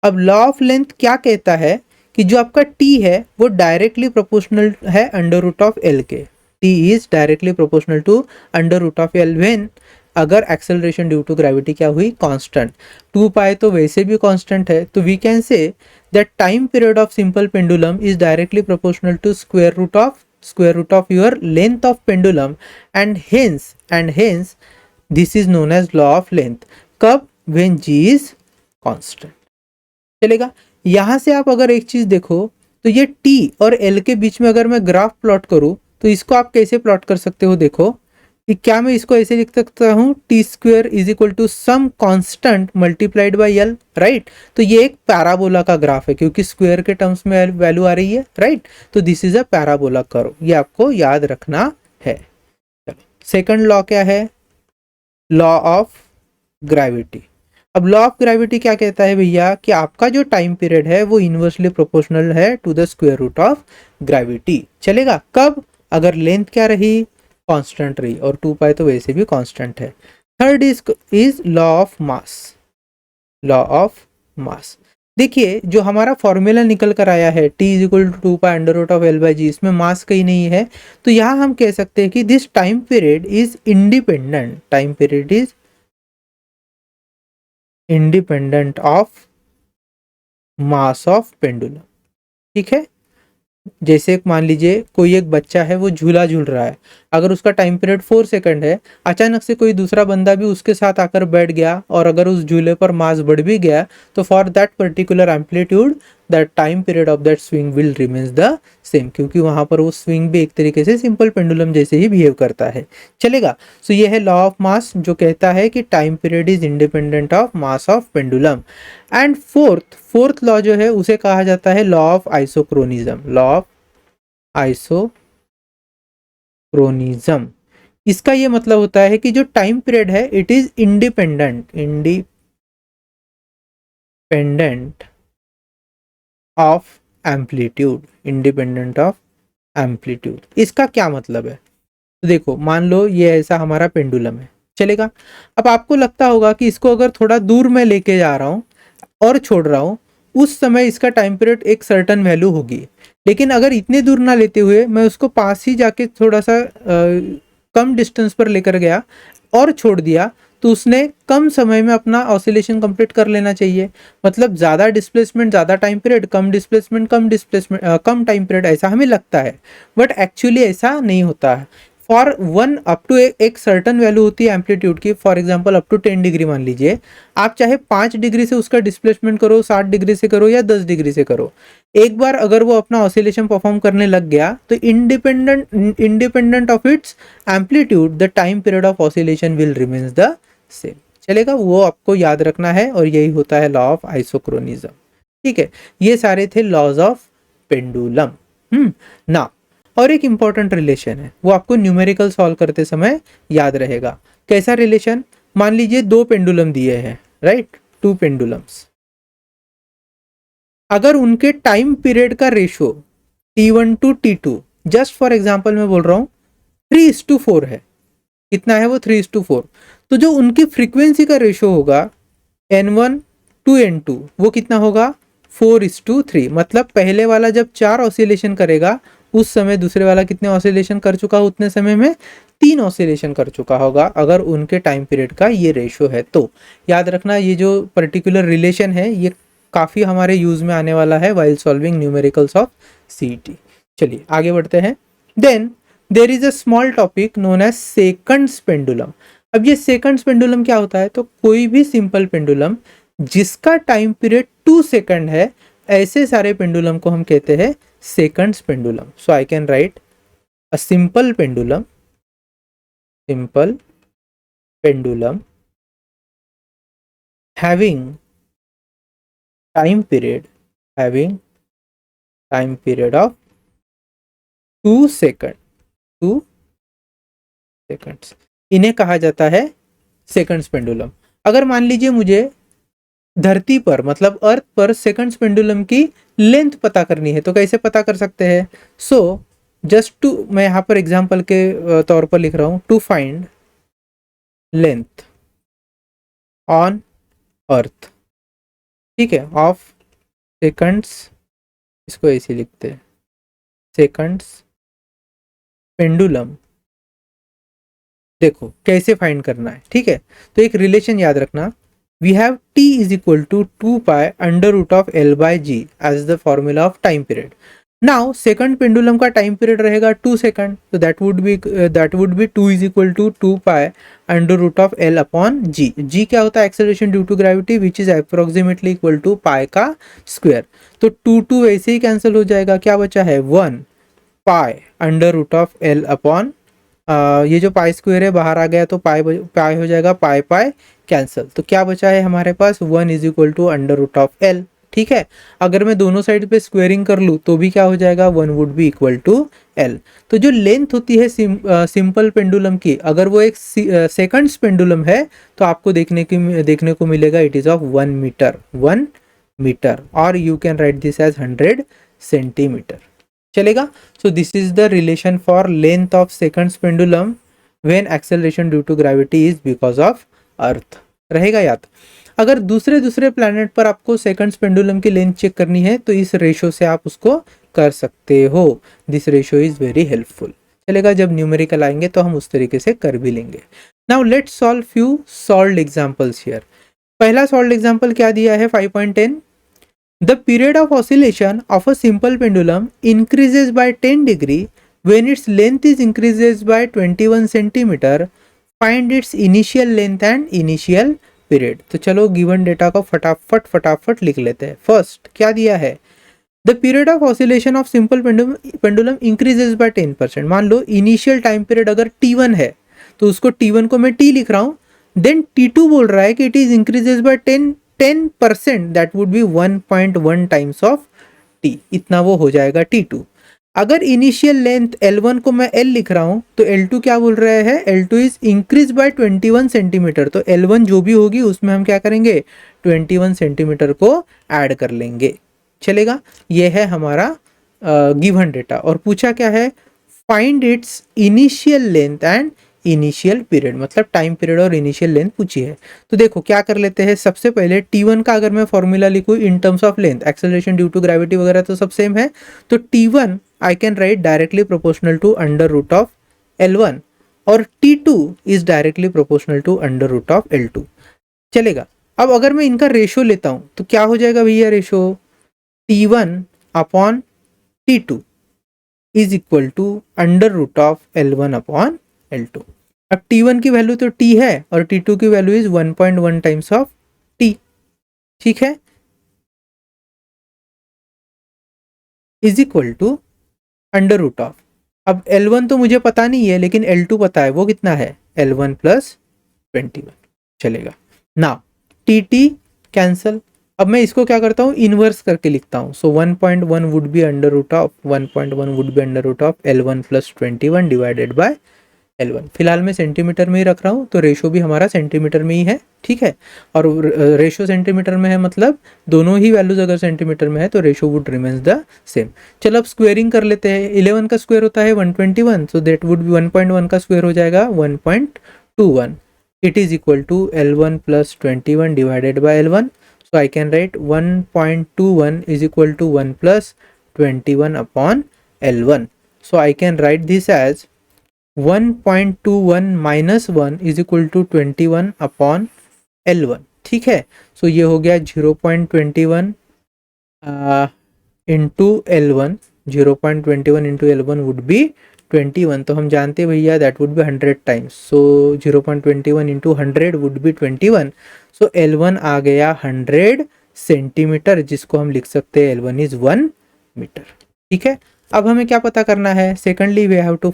अब लॉ ऑफ लेंथ क्या कहता है कि जो आपका t है वो डायरेक्टली प्रोपोर्शनल है √L के। t is directly proportional to √L when, अगर एक्सेलरेशन ड्यू टू ग्रेविटी क्या हुई, कांस्टेंट। 2π तो वैसे भी कांस्टेंट है, तो we can say that time period of simple pendulum is directly proportional to square root of your length of pendulum, and hence this is known as law of length. कब, when g is constant. चलेगा। यहां से आप अगर एक चीज देखो तो ये t और l के बीच में अगर मैं ग्राफ प्लॉट करूं तो इसको आप कैसे प्लॉट कर सकते हो, देखो कि क्या मैं इसको ऐसे लिख सकता हूँ, t² is equal to some constant multiplied by l, right. तो ये एक पैराबोला का ग्राफ है क्योंकि स्क्वायर के टर्म्स में वैल्यू आ रही है, राइट। तो this is a parabola curve, ये आपको याद रखना है। सेकंड लॉ क्या है, लॉ ऑफ ग्रेविटी। अब लॉ ऑफ ग्रेविटी क्या कहता है भैया कि आपका जो टाइम पीरियड है वो इनवर्सली प्रोपोर्शनल है to the square root of gravity. चलेगा। कब, अगर लेंथ क्या रही, कांस्टेंट रही, और 2π तो वैसे भी कांस्टेंट है। Third is law of mass. Law of mass, देखिए जो हमारा फॉर्मूला निकल कर आया है t is equal to 2π√L/g, इसमें मास कहीं नहीं है, तो यहाँ हम कह सकते हैं कि this time period is independent, time period is independent of mass of pendulum. ठीक है। जैसे मान लीजिए कोई एक बच्चा है वो झूला झूल रहा है, अगर उसका टाइम पीरियड 4 सेकंड है, अचानक से कोई दूसरा बंदा भी उसके साथ आकर बैठ गया और अगर उस झूले पर मास बढ़ भी गया तो for that particular amplitude that time period of that swing will remains the same, क्योंकि वहां पर वो स्विंग भी एक तरीके से सिंपल पेंडुलम जैसे ही बिहेव करता है। चलेगा। सो ये है लॉ ऑफ मास जो कहता है कि time period is independent of mass of pendulum. And fourth law जो है उसे कहा जाता है लॉ ऑफ आइसोक्रोनिज्म। लॉ ऑफ आइसोक्रोनिज्म, इसका ये मतलब होता है कि जो टाइम पीरियड है it is independent of amplitude, independent of amplitude. इसका क्या मतलब है, तो देखो मान लो ये ऐसा हमारा पेंडुलम है। चलेगा। अब आपको लगता होगा कि इसको अगर थोड़ा दूर में लेके जा रहा हूं और छोड़ रहा हूं, उस समय इसका टाइम पीरियड एक सर्टन वैल्यू होगी, लेकिन अगर इतने दूर ना लेते हुए मैं उसको पास ही जाके थोड़ा सा कम डिस्टेंस पर लेकर गया और छोड़ दिया, तो उसने कम समय में अपना ऑसिलेशन कंप्लीट कर लेना चाहिए। मतलब ज़्यादा डिस्प्लेसमेंट ज़्यादा टाइम पीरियड, कम डिस्प्लेसमेंट कम टाइम पीरियड, ऐसा हमें लगता है, बट एक्चुअली ऐसा नहीं होता है। फॉर वन अप टू एक सर्टन वैल्यू होती है एम्पलीट्यूड की, for example up to 10 degree मान लीजिए, आप चाहे 5 डिग्री से उसका डिस्प्लेसमेंट करो, 60 डिग्री से करो या 10 डिग्री से करो, एक बार अगर वो अपना ऑसिलेशन परफॉर्म करने लग गया तो independent of its amplitude the time period of oscillation will remains the same. चलेगा। वो आपको याद रखना है और यही होता है लॉ ऑफ आइसोक्रोनिज्म। ठीक है। ये सारे थे लॉज ऑफ पेंडुलम। ना और एक इंपॉर्टेंट रिलेशन है, वो आपको न्यूमेरिकल सॉल्व करते समय याद रहेगा। कैसा रिलेशन, मान लीजिए 2 पेंडुलम दिए हैं, राइट, 2 पेंडुलम्स, अगर उनके टाइम पीरियड का ratio T1 to T2, just for example मैं बोल रहा हूं 3:4 है, कितना है वो 3:4, तो जो उनकी फ्रीक्वेंसी का रेशो होगा N1 टू N2 वो कितना होगा 4:3। मतलब पहले वाला जब 4 ऑसिलेशन करेगा उस समय दूसरे वाला कितने ऑसिलेशन कर चुका हो, उतने समय में 3 ऑसिलेशन कर चुका होगा, अगर उनके टाइम पीरियड का ये रेशो है। तो याद रखना ये जो पर्टिकुलर रिलेशन है ये काफ़ी हमारे यूज़ में आने वाला है while solving numericals of CET. चलिए आगे बढ़ते हैं। Then there is a small topic known as seconds pendulum. अब ये सेकंड्स पेंडुलम क्या होता है, तो कोई भी सिंपल पेंडुलम जिसका टाइम पीरियड 2 सेकंड है ऐसे सारे पेंडुलम को हम कहते हैं seconds pendulum. So I can right a simple pendulum having time period of 2 second 2 seconds, इन्हें कहा जाता है सेकंड्स पेंडुलम. अगर मान लीजिए मुझे धरती पर मतलब अर्थ पर सेकंड्स पेंडुलम की लेंथ पता करनी है तो कैसे पता कर सकते हैं? सो जस्ट टू, मैं यहाँ पर एग्जांपल के तौर पर लिख रहा हूँ, to find length on Earth, ठीक है, ऑफ सेकंड्स, इसको ऐसे लिखते हैं सेकंड्स पेंडुलम. देखो कैसे फाइंड करना है, ठीक है. तो एक रिलेशन याद रखना, we have t is equal to 2 pi under root of l by g as the formula of time period. Now second pendulum का टाइम पीरियड रहेगा 2 सेकंड, तो that would be 2 is equal to 2 pi under root of l upon g. g क्या होता है? Acceleration due to gravity which is approximately equal to pi का square. तो 2 वैसे ही cancel हो जाएगा, क्या बचा है 1 pi under root of l upon ये जो पाई स्क्वायर है बाहर आ गया तो पाई हो जाएगा, पाई कैंसिल. तो क्या बचा है हमारे पास 1 is equal to under root of l. ठीक है, अगर मैं दोनों साइड पे स्क्वेयरिंग कर लूँ तो भी क्या हो जाएगा 1 would be equal to l. तो जो लेंथ होती है सिंपल पेंडुलम की, अगर वो एक सेकंड्स पेंडुलम है तो आपको देखने को मिलेगा इट इज ऑफ 1 मीटर और you can write this as 100 centimetre. चलेगा. So this is the relation for length of seconds pendulum when acceleration due to gravity is because of earth. रहेगा याद. अगर दूसरे प्लैनेट पर आपको सेकंड्स पेंडुलम की length check करनी है तो इस रेशो से आप उसको कर सकते हो. This ratio is very helpful. चलेगा, जब न्यूमेरिकल आएंगे तो हम उस तरीके से कर भी लेंगे. Now let's solve few solved examples here. पहला सॉल्व्ड एग्जांपल क्या दिया है 5.10. The period of oscillation of a simple pendulum increases by 10 degree when its length is increases by 21 centimeter. Find its initial length and initial period. तो चलो given data को फटाफट लिख लेते हैं. फर्स्ट क्या दिया है? The period of oscillation of simple pendulum increases by 10%. मान लो इनिशियल टाइम पीरियड अगर t1 है तो उसको t1 को मैं t लिख रहा हूँ. देन t2 बोल रहा है कि it is increases by 10%, that would B 1.1 times of t. इतना वो हो जाएगा t2. अगर इनिशियल लेंथ L1 को मैं L लिख रहा हूं तो L2 क्या बोल रहे हैं? L2 is increase by 21 centimetre. तो L1 जो भी होगी उसमें हम क्या करेंगे 21 सेंटीमीटर को ऐड कर लेंगे. चलेगा, ये है हमारा गिवन डेटा. और पूछा क्या है? Find its initial length and initial period, मतलब टाइम पीरियड और इनिशियल लेंथ पूछी है. तो देखो क्या कर लेते हैं. सबसे पहले t1 का अगर मैं फॉर्मूला लिखूं in terms of length, acceleration due to gravity वगैरह तो सब सेम है, तो t1 I can write directly proportional to under root of L1 और t2 is directly proportional to under root of L2. चलेगा. अब अगर मैं इनका रेशो लेता हूं तो क्या हो जाएगा भैया? Ratio t1 upon t2 is equal to under root of L1 upon L2. अब t1 की वैल्यू तो t है और t2 की value is 1.1 times of t. ठीक है, is equal to under root of. अब L1 तो मुझे पता नहीं है लेकिन L2 पता है, वो कितना है L1 प्लस 21. चलेगा. Now tt cancel. अब मैं इसको क्या करता हूँ इनवर्स करके लिखता हूँ. So 1.1 would be under root of L1 plus 21 divided by L1. फिलहाल मैं सेंटीमीटर में ही रख रहा हूँ तो रेशो भी हमारा सेंटीमीटर में ही है. ठीक है, और रेशो सेंटीमीटर में है मतलब दोनों ही वैल्यूज अगर सेंटीमीटर में है तो ratio would remains the same. चलो अब स्क्वेयरिंग कर लेते हैं. 11 का स्क्वायर होता है 121, सो दैट वुड बी 1.1 का स्क्वायर हो जाएगा 1.21. It is equal to L1 plus 21 divided by L1. So I can write 1.21 is equal to 1 plus 21 upon L1. So I can write this as 1.21 minus 1 is equal to 21 upon L1. ठीक है, सो ये हो गया 0.21 into L1. 0.21 into L1 would be 21. तो हम जानते हैं भैया that would B 100 times. So 0.21 into 100 would be 21. So L1 आ गया 100 सेंटीमीटर, जिसको हम लिख सकते हैं L1 इज 1 मीटर। ठीक है, अब हमें क्या पता करना है? Secondly we have to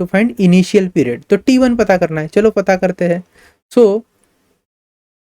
find initial period, तो T1 पता करना है। चलो पता करते हैं। सो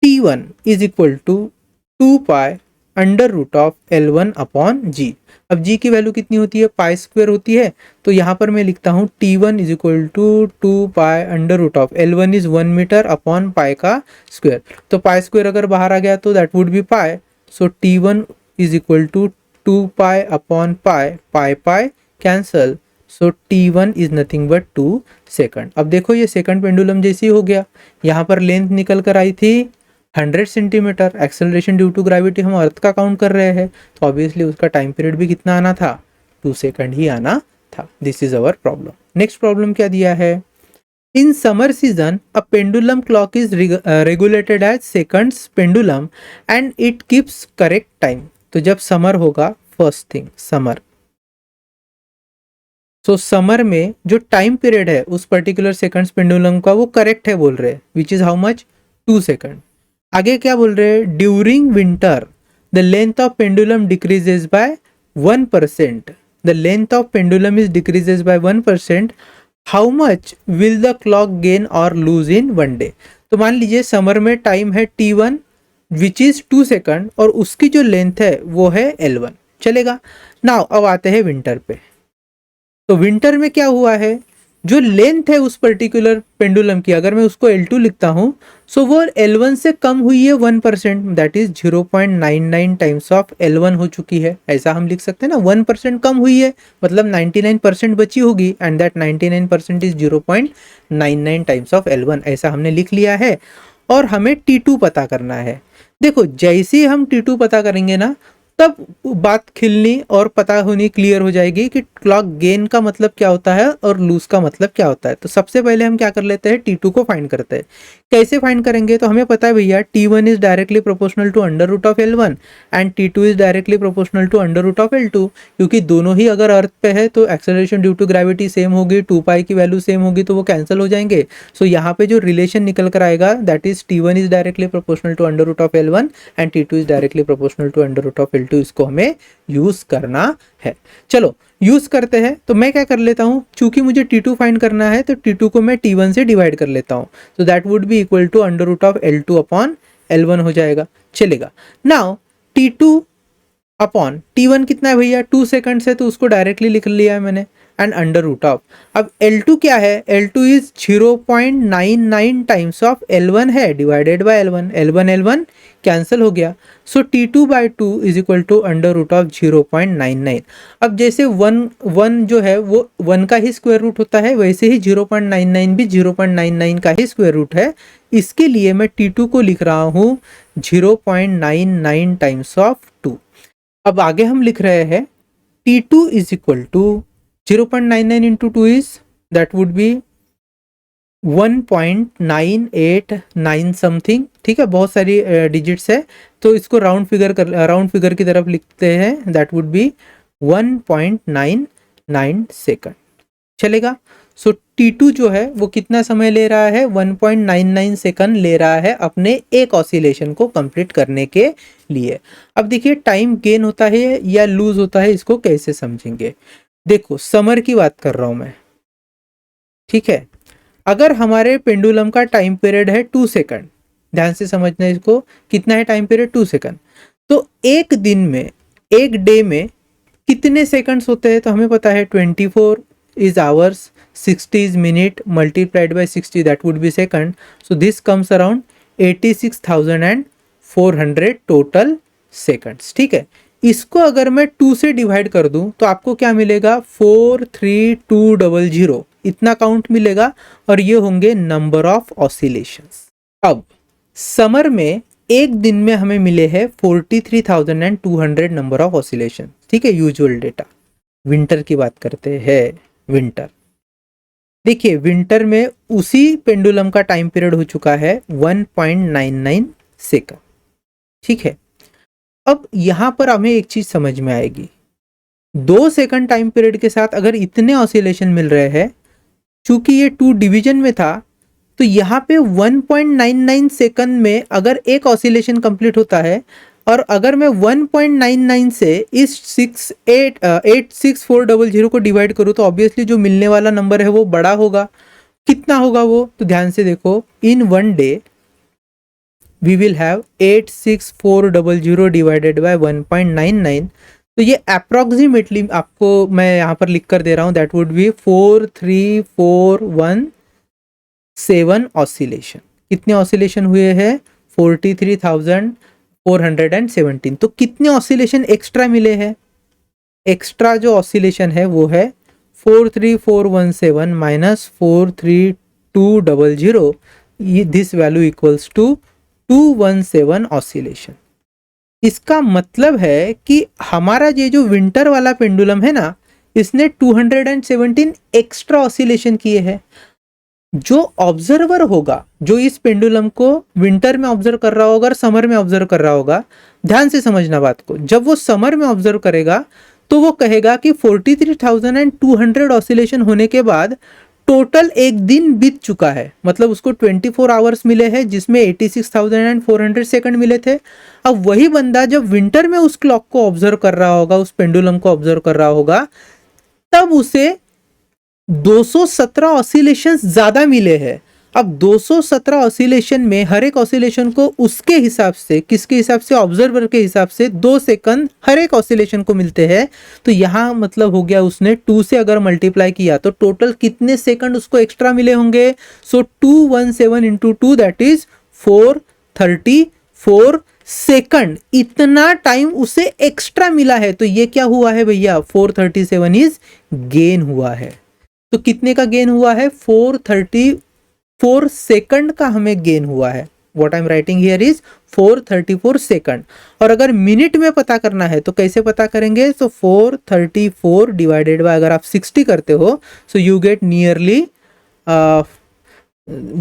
T1 is equal to 2 pi under root of L1 upon G. अब जी की वैल्यू कितनी होती है? पाई स्क्वायर होती है। तो यहाँ पर मैं लिखता हूँ T1 is equal to 2 pi under root of L1 is 1 metre upon pi का स्क्वायर। तो पाई स्क्वायर अगर बाहर आ गया तो that would be pi. So T1 is equal to 2 pi upon pi, pi pi cancel. So T1 is nothing but 2 second. अब देखो ये सेकंड पेंडुलम जैसी हो गया। यहाँ पर लेंथ निकल कर आई थी 100 centimetre. Acceleration due to gravity हम अर्थ का काउंट कर रहे हैं, तो ऑब्वियसली उसका टाइम पीरियड भी कितना आना था? 2 सेकंड ही आना था। This is our problem. Next problem क्या दिया है? In summer season a pendulum clock is regulated as seconds pendulum and it keeps correct time. तो जब समर होगा, first thing summer, so summer में जो टाइम पीरियड है उस पर्टिकुलर सेकंड्स पेंडुलम का वो करेक्ट है बोल रहे हैं, which is how much? 2 second. आगे क्या बोल रहे हैं? During winter the length of pendulum decreases bye 1%। The length of pendulum is decreases bye 1%। How much will the clock gain और लूज इन 1 डे? तो मान लीजिए समर में टाइम है T1 विच इज 2 सेकंड और उसकी जो लेंथ है वो है L1। चलेगा। नाउ अब आते हैं विंटर पे। तो विंटर में क्या हुआ है? जो लेंथ है उस पर्टिकुलर पेंडुलम की, अगर मैं उसको L2 लिखता हूं, सो वो L1 से कम हुई है 1%, that is 0.99 times of L1 हो चुकी है। ऐसा हम लिख सकते हैं ना, 1% कम हुई है मतलब 99% बची होगी, and that 99% is 0.99 times of L1। ऐसा हमने लिख लिया है। और हमें T2 पता करना है। देखो जैसे ही हम T2 पता करेंगे ना, तब बात खिलनी और पता होनी क्लियर हो जाएगी कि क्लॉक गेन का मतलब क्या होता है और लूज का मतलब क्या होता है। तो सबसे पहले हम क्या कर लेते हैं? T2 को फाइंड करते हैं। कैसे फाइंड करेंगे? तो हमें पता है भैया T1 is directly proportional to under root of L1 and T2 is directly proportional to under root of L2। क्योंकि दोनों ही अगर अर्थ पे है तो acceleration due to gravity same होगी, 2 पाई की वैल्यू सेम होगी, तो वो कैंसिल हो जाएंगे। सो यहाँ पे जो रिलेशन निकल कर आएगा that is T1 is directly proportional to under root of L1 and T2 is directly proportional to under root of L2। इसको हमें यूज करना है। चलो यूज करते हैं। तो मैं क्या कर लेता हूं, चूंकि मुझे T2 फाइंड करना है तो T2 को मैं T1 से डिवाइड कर लेता हूं। तो that would be equal to under root of L2 upon L1 हो जाएगा। चलेगा। नाउ T2 अपॉन T1 कितना है भैया? 2 सेकंड से, तो उसको डायरेक्टली लिख लिया है मैंने, एंड अंडर रूट ऑफ। अब L2 क्या है? L2 is 0.99 times of L1 है, divided by L1। L1 cancel हो गया। So T2 by 2 is equal to under root of 0.99। अब जैसे 1 जो है वो 1 का ही स्क्वायर रूट होता है, वैसे ही 0.99 भी 0.99 का ही स्क्वायर रूट है। इसके लिए मैं T2 को लिख रहा हूँ 0.99 टाइम्स ऑफ 2। अब आगे हम लिख रहे हैं T2 is equal to 0.99 into 2 is that would be 1.989 something. ठीक है, बहुत सारी डिजिट्स है, तो इसको राउंड फिगर की तरफ लिखते हैं। That would B 1.99 second. चलेगा। सो T2 जो है वो कितना समय ले रहा है? 1.99 सेकंड ले रहा है अपने एक ऑसिलेशन को कंप्लीट करने के लिए। अब देखिए टाइम गेन होता है या लूज होता है, इसको कैसे समझेंगे? देखो समर की बात कर रहा हूं मैं, ठीक है। अगर हमारे पेंडुलम का टाइम पीरियड है 2 सेकंड, ध्यान से समझना इसको, कितना है टाइम पीरियड? 2 सेकंड। तो एक दिन में, एक डे में कितने सेकंड्स होते हैं? तो हमें पता है 24 is hours, 60 is minute, multiplied by 60 that would be second. So this comes around 86,400 total seconds। ठीक है, इसको अगर मैं 2 से डिवाइड कर दूं तो आपको क्या मिलेगा? 43200 इतना काउंट मिलेगा, और ये होंगे नंबर ऑफ ऑसिलेशंस। अब समर में एक दिन में हमें मिले हैं 43,200 नंबर ऑफ ऑसिलेशन। ठीक है, यूजुअल डेटा। विंटर की बात करते हैं। विंटर देखिए, विंटर में उसी पेंडुलम का टाइम पीरियड हो चुका है 1.99 सेकंड। ठीक है, अब यहां पर हमें एक चीज समझ में आएगी, 2 सेकंड टाइम पीरियड के साथ अगर इतने ऑसिलेशन मिल रहे हैं, चूंकि ये 2 डिवीजन में था तो यहाँ पे 1.99 सेकंड में अगर एक ऑसिलेशन कंप्लीट होता है, और अगर मैं 1.99 से इस 86400 को डिवाइड करूँ तो ऑब्वियसली जो मिलने वाला नंबर है वो बड़ा होगा। कितना होगा वो, तो ध्यान से देखो, in one day we will have 86400 divided by 1.99, तो ये अप्रोक्सीमेटली आपको मैं यहाँ पर लिख कर दे रहा हूँ, दैट वुड बी 43417 ऑसिलेशन। कितने ऑसिलेशन हुए हैं, 43,417। तो कितने ऑसिलेशन एक्स्ट्रा मिले हैं, एक्स्ट्रा जो ऑसिलेशन है वो है 43417 minus 43200, this value equals to 217 oscillation. इसका मतलब है कि हमारा ये जो विंटर वाला पेंडुलम है ना, इसने 217 एक्स्ट्रा ऑसिलेशन किए हैं। जो ऑब्जर्वर होगा, जो इस पेंडुलम को विंटर में ऑब्जर्व कर रहा होगा और समर में ऑब्जर्व कर रहा होगा, ध्यान से समझना बात को, जब वो समर में ऑब्जर्व करेगा तो वो कहेगा कि 43,200 ऑसिलेशन होने के बाद टोटल एक दिन बीत चुका है, मतलब उसको 24 आवर्स मिले हैं जिसमें 86,400 सेकंड मिले थे। अब वही बंदा जब विंटर में उस क्लॉक को ऑब्जर्व कर रहा होगा, उस पेंडुलम को ऑब्जर्व कर रहा होगा, तब उसे 217 ऑसिलेशंस ज्यादा मिले हैं। अब 217 ऑसिलेशन में हर एक ऑसिलेशन को उसके हिसाब से, किसके हिसाब से, ऑब्जर्वर के हिसाब से 2 सेकंड हर एक ऑसिलेशन को मिलते हैं। तो यहाँ मतलब हो गया, उसने 2 से अगर मल्टीप्लाई किया तो टोटल कितने सेकंड उसको एक्स्ट्रा मिले होंगे। सो 217 इंटू 2 दैट इज 434 सेकंड, इतना टाइम उसे एक्स्ट्रा मिला है। तो ये क्या हुआ है भैया, 437 इज गेन हुआ है। तो कितने का गेन हुआ है, 434 सेकंड का हमें गेन हुआ है। What I am writing here is 434 second. और अगर मिनट में पता करना है तो कैसे पता करेंगे, तो 434 डिवाइडेड बाय, अगर आप 60 करते हो so you get nearly,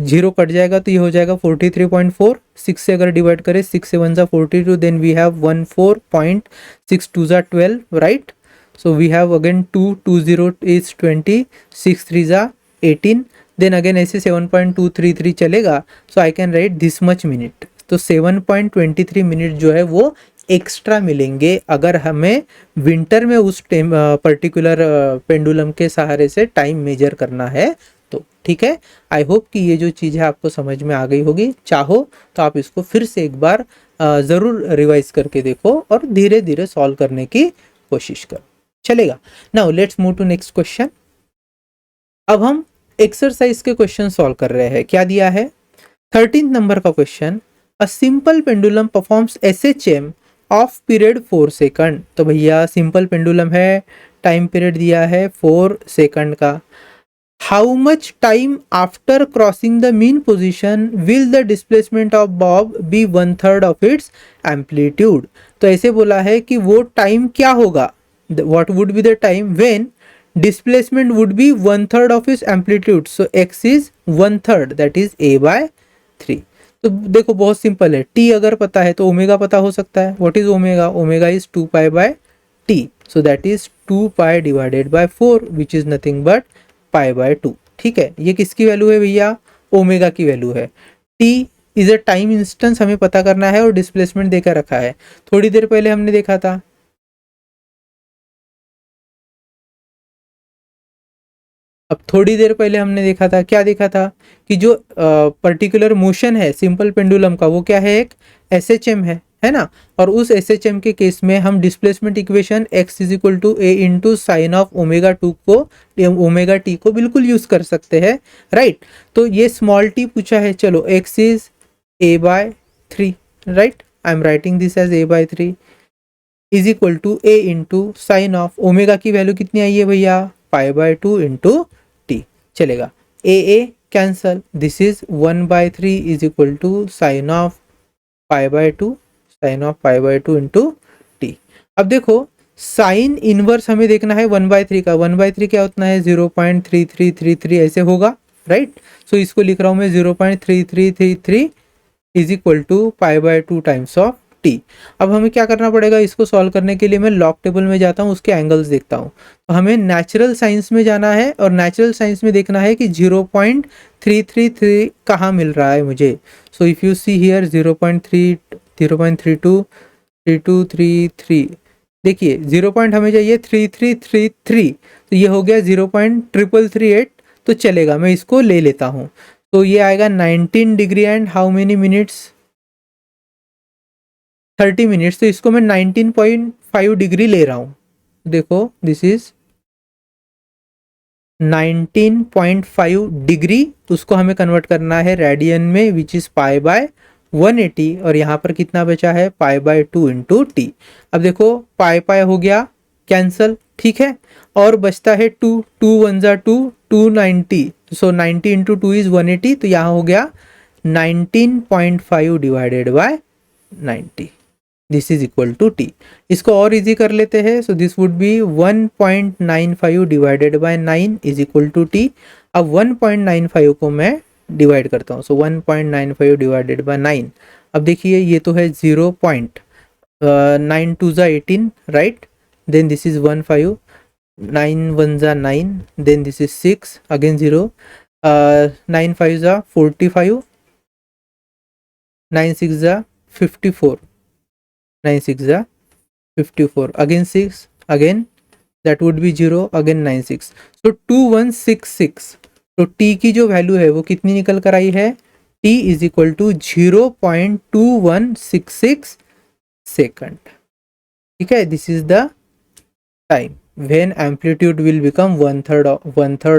0 cut जाएगा तो ये हो जाएगा 43.4। 6 से अगर डिवाइड करें, 6 से 1 42, then we have 14.62 12, right. So we have again 220 is 20, 6 3 18, then again ऐसे 7.233 चलेगा। So I can write this much minute। तो 7.23 मिनट जो है वो एक्स्ट्रा मिलेंगे अगर हमें विंटर में उस पर्टिकुलर पेंडुलम के सहारे से टाइम मेजर करना है तो। ठीक है, आई होप कि ये जो चीज़ है आपको समझ में आ गई होगी। चाहो तो आप इसको फिर से एक बार ज़रूर रिवाइज करके देखो और धीरे धीरे सॉल्व करने की कोशिश करो, चलेगा। Now let's move to next question. अब हम एक्सरसाइज के क्वेश्चन सॉल्व कर रहे हैं। क्या दिया है, 13 नंबर का question, a simple pendulum performs SHM of period 4 second. तो भैया सिंपल पेंडुलम है, टाइम पीरियड दिया है 4 सेकंड का। How much time after crossing the mean position will the displacement of bob be 1/3 of its amplitude. तो ऐसे बोला है कि वो टाइम क्या होगा, what would be the time when displacement would be 1/3 of its amplitude। so x is 1/3, that is a by 3। तो देखो बहुत सिंपल है, t अगर पता है तो ओमेगा पता हो सकता है। what is omega, omega is 2 pi by t, so that is 2 pi divided by 4 which is nothing but pi by 2। ठीक है, ये किसकी वैल्यू है भैया, ओमेगा की वैल्यू है। t is a time instance हमें पता करना है और डिस्प्लेसमेंट देकर रखा है। थोड़ी देर पहले हमने देखा था, अब थोड़ी देर पहले हमने देखा था, क्या देखा था कि जो पर्टिकुलर मोशन है सिंपल पेंडुलम का वो क्या है, एक एसएचएम है ना। और उस एसएचएम के केस में हम displacement equation x is equal to A into sine of omega 2 को, ओमेगा टी को बिल्कुल यूज कर सकते हैं, राइट। तो ये स्मॉल टी पूछा है, चलो x is a by 3, right. I am writing this as a by 3 is equal to A into sine of omega की वैल्यू कितनी आई है भैया, पाई बाय 2 इंटू टी। चलेगा, A cancel, this is 1/3 is equal to sine of pi by 2, sine of pi by 2 into T. अब देखो sine inverse हमें देखना है 1/3 का, 1/3 क्या होता है 0.3333 ऐसे होगा, राइट। सो इसको लिख रहा हूं मैं 0.3333 is equal to pi by 2 times of T. अब हमें क्या करना पड़ेगा, इसको सॉल्व करने के लिए मैं लॉग टेबल में जाता हूँ, उसके एंगल्स देखता हूँ। तो हमें नेचुरल साइंस में जाना है और नेचुरल साइंस में देखना है कि 0.333 कहाँ मिल रहा है मुझे। So if you see here 0.3233, देखिए 0 पॉइंट हमें चाहिए 3333, तो ये हो गया 0.3338, तो चलेगा, मैं इसको ले लेता हूँ। तो ये आएगा 19 degree and how many minutes, 30 minutes. तो इसको मैं 19.5 डिग्री ले रहा हूँ। देखो दिस इज 19.5 डिग्री, उसको हमें कन्वर्ट करना है रेडियन में, विच इज पाई बाय 180, और यहाँ पर कितना बचा है, पाई बाय 2 इंटू टी। अब देखो पाई पाई हो गया कैंसल, ठीक है, और बचता है 2, 2 वन जा 2, 290, सो 90 इंटू 2 इज 180, तो यहाँ हो गया 19.5 divided by 90, this is equal to T. इसको और इजी कर लेते हैं, so this would be 1.95 divided by 9 is equal to T. अब 1.95 को मैं डिवाइड करता हूँ, सो 1.95 डिवाइडेड बाय 9। अब देखिए ये तो है 9 टू ज़ा 18, right, then this is 15, 9 one ज़ा 9, देन दिस इज 6, अगेन 0, 9 5 ज़ा 45, 9 6 ज़ा 54, 9 6 ज़ा 54, again 6, again that would be 0, again 9 6, so 2166। तो t की जो वैल्यू है वो कितनी निकल कर आई है, t is equal to 0.2166 second, ठीक है। This is the time when amplitude will become one third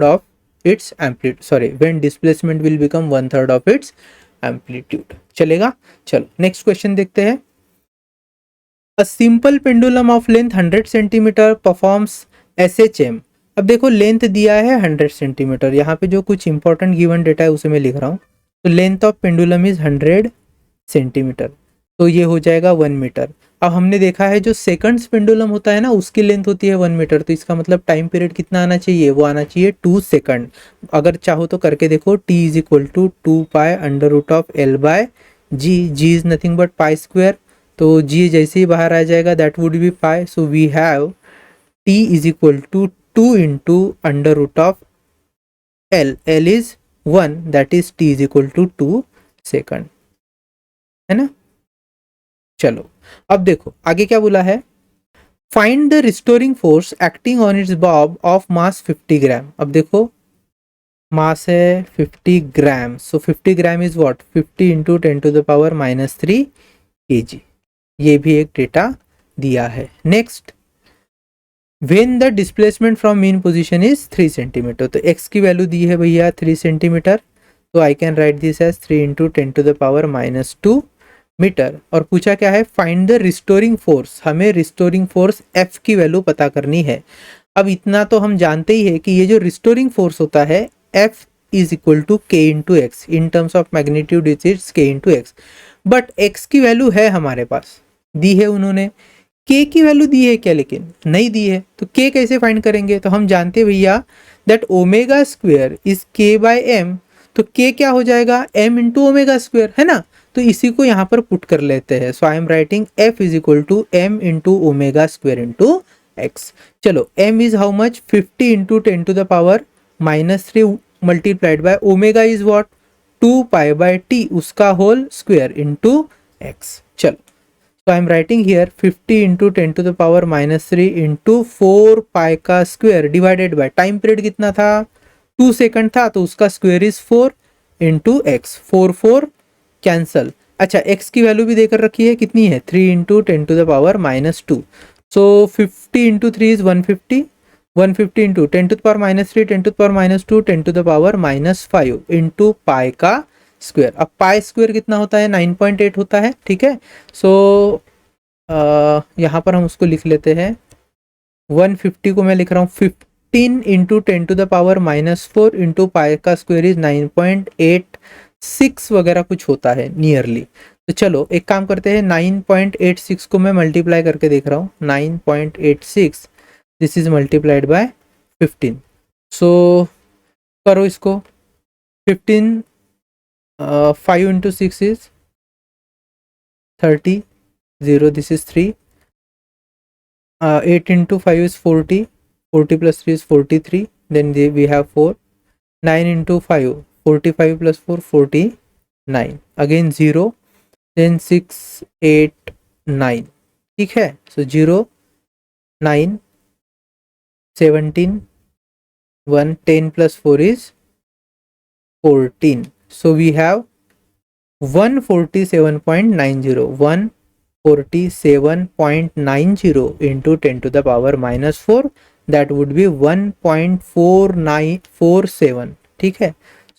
of its amplitude, sorry, when displacement will become one third of its amplitude. चलेगा, चलो नेक्स्ट क्वेश्चन देखते हैं। A simple pendulum of length 100 centimetre performs SHM। अब देखो length दिया है 100 centimetre, यहाँ पे जो कुछ इंपॉर्टेंट गिवन डेटा है उसे मैं लिख रहा हूँ। तो length of pendulum is 100 centimetre, तो ये हो जाएगा 1 मीटर। अब हमने देखा है जो सेकंड्स पेंडुलम होता है ना, उसकी लेंथ होती है 1 मीटर, तो इसका मतलब टाइम पीरियड कितना आना चाहिए, वो आना चाहिए 2 सेकंड। अगर चाहो तो करके देखो, t is equal to 2 pi under root of L by g, g is nothing but pi square, तो जी जैसे ही बाहर आ जाएगा that would be pi, so we have t is equal to 2 into under root of L, L is 1, that is t is equal to 2 second, है ना। चलो अब देखो आगे क्या बोला है, find the restoring force acting on its bob of mass 50 gram. अब देखो मास है 50 gram, so 50 gram is what, 50 into 10 to the power -3 kg, ये भी एक डेटा दिया है। Next, when the displacement from mean position is 3 centimetre, तो x की वैल्यू दी है भैया 3 सेंटीमीटर, तो I can write this as 3 into 10 to the power -2 metre. और पूछा क्या है, फाइंड द रिस्टोरिंग फोर्स, हमें रिस्टोरिंग फोर्स F की वैल्यू पता करनी है। अब इतना तो हम जानते ही है कि ये जो रिस्टोरिंग फोर्स होता है F is equal to k into x, in terms of magnitude it's k into x, but x की वैल्यू है हमारे पास, दी है उन्होंने। k की वैल्यू दी है क्या, लेकिन नहीं दी है, तो k कैसे फाइंड करेंगे, तो हम जानते हैं भैया that omega square is k by m, तो k क्या हो जाएगा, m इंटू ओमेगा स्क्वायर, है ना, तो इसी को यहाँ पर पुट कर लेते हैं। So I am writing f is equal to m into omega square into x। चलो m is how much, 50 into 10 to the power -3 multiplied by omega is what, 2 pi by t, उसका whole square into x। चलो so I am writing here 50 into 10 to the power -3 into 4 pi का square divided by time period कितना था, 2 second था, तो उसका square is 4 into x, 4 4 cancel. अच्छा x की वैल्यू भी देकर रखी है, कितनी है, 3 into 10 to the power -2, so 50 into 3 is 150, 150 into 10 to the power -3, 10 to the power -2, 10 to the power -5 into pi का स्क्वायर। अब पाई स्क्वायर कितना होता है, 9.8 होता है, ठीक है। सो यहाँ पर हम उसको लिख लेते हैं, 150 को मैं लिख रहा हूँ 15 into 10 to the power -4 into pi का स्क्वायर इज 9.86 वगैरह कुछ होता है नियरली। तो चलो एक काम करते हैं, 9.86 को मैं मल्टीप्लाई करके देख रहा हूँ, 9.86 दिस इज मल्टीप्लाइड बाय 15, सो करो इसको, 15 5 into 6 is 30, 0, this is 3. 8 into 5 is 40. 40 plus 3 is 43. Then we have 4. 9 into 5, 45 plus 4, 49. Again 0. Then 6, 8, 9. ठीक है. So 0, 9, 17, 1. 10 plus 4 is 14. So we have 147.90. 147.90 into 10 to the power minus 4. That would be 1.4947. ठीक है.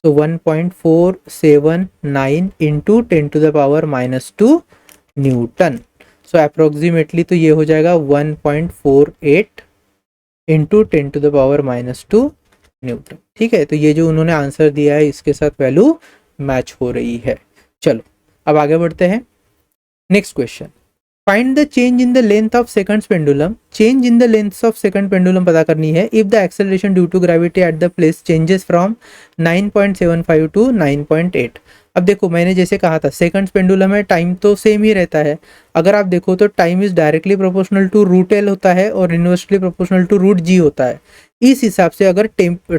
So 1.479 into 10 to the power minus 2 Newton. So approximately तो ये हो जाएगा 1.48 into 10 to the power minus 2 Newton. ठीक है. तो ये जो उन्होंने आंसर दिया है इसके साथ वैल्यू मैच हो रही है. चलो अब आगे बढ़ते हैं. Next question, find the change in the length of seconds pendulum. Change in the length of second pendulum पता करनी है. If the acceleration due to gravity at the place changes from 9.75 to 9.8. अब देखो मैंने जैसे कहा था सेकंड्स पेंडुलम है, टाइम तो सेम ही रहता है. अगर आप देखो तो time is directly proportional to root L होता है और इनवर्सली प्रोपोर्शनल टू रूट जी होता है. इस हिसाब से अगर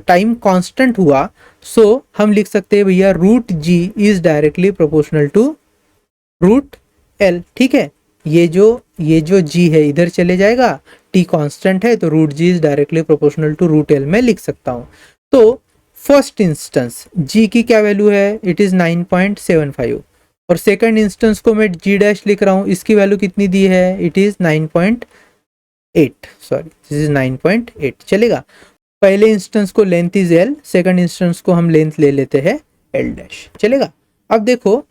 टाइम कांस्टेंट हुआ सो हम लिख सकते हैं भैया root g is directly proportional to root L. ठीक है. ये जो जी है इधर चले जाएगा, टी कांस्टेंट है तो root g is directly proportional to root L में लिख सकता हूँ. तो फर्स्ट इंस्टेंस जी की क्या वैल्यू है, इट इज 9.75 और सेकंड इंस्टेंस को मैं जी डैश लिख रहा हूँ, इसकी वैल्यू कितनी दी है, it is 9.8. Sorry this is 9.8. चलेगा. पहले इंस्टेंस को length is L, second instance को हम लेंथ ले लेते हैं एल डैश. चलेगा. अब देखो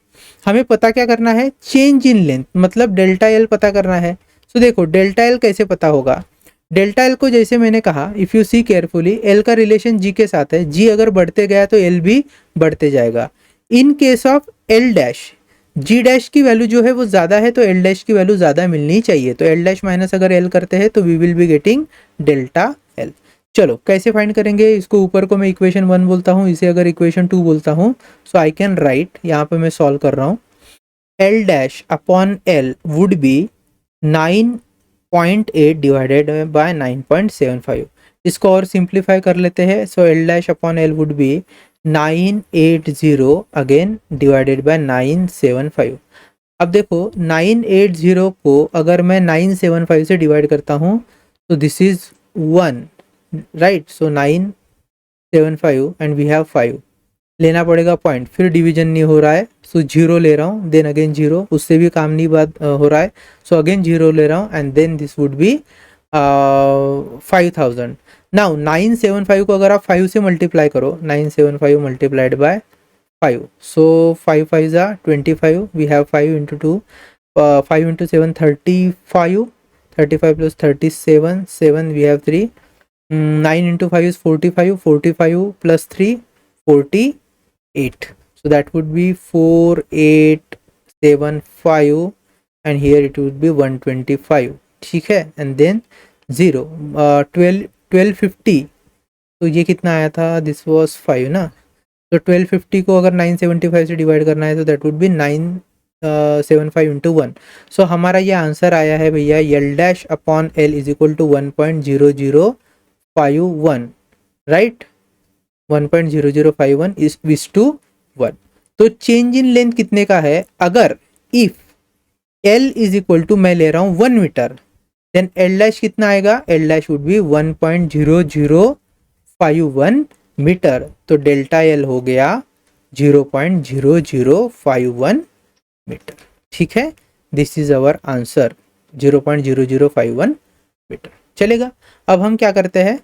हमें पता क्या करना है, चेंज इन लेंथ मतलब डेल्टा एल पता करना है. तो देखो डेल्टा एल कैसे पता होगा. डेल्टा एल को जैसे मैंने कहा if you see carefully L का रिलेशन जी के साथ है. जी अगर बढ़ते गया तो एल भी बढ़ते जाएगा. In case of L dash g dash की वैल्यू जो है वो ज़्यादा है तो एल डैश की वैल्यू ज़्यादा मिलनी चाहिए. तो एल डैश माइनस अगर एल करते हैं तो we will be getting delta L. चलो कैसे फाइंड करेंगे इसको. ऊपर को मैं इक्वेशन 1 बोलता हूँ, इसे अगर इक्वेशन 2 बोलता हूँ. सो आई कैन राइट, यहाँ पे मैं सॉल्व कर रहा हूँ. L dash upon L would be 9.8 divided by 9.75. इसको और सिंप्लीफाई कर लेते हैं. So L dash upon L would be 980 again divided by 975. अब देखो 980 को अगर मैं 975 से डिवाइड करता हूँ तो this is 1 right. So 975 and we have 5. लेना पड़ेगा पॉइंट, फिर डिवीजन नहीं हो रहा है सो 0 ले रहा हूँ, देन अगेन 0, उससे भी काम नहीं बात हो रहा है सो अगेन 0 ले रहा हूँ and then this would be 5000. Now 975 को अगर आप 5 से मल्टीप्लाई करो, 975 मल्टीप्लाइड बाय 5, सो 5 5 जा 25. We have 5 into 2, 5 into 7 35, 35 plus 37, 7 we have 3. 9 into 5 is 45, 45 plus 3 48. So that would be 4875 and here it would be 125. ठीक है. and then 0 1250. तो ये कितना आया था, दिस वॉज 5 ना. तो 1250 को अगर 975 से डिवाइड करना है तो that would be 975 into 1. So हमारा ये आंसर आया है भैया L dash upon L is equal to 1.0051 right. 1.0051 is to 1. तो चेंज इन लेंथ कितने का है, अगर if L is equal to मैं ले रहा हूँ 1 मीटर देन एल डैश कितना आएगा, L dash would be 1.0051 metre. तो डेल्टा एल हो गया 0.0051 मीटर. ठीक है. This is our answer 0.0051 metre. चलेगा. अब हम क्या करते हैं,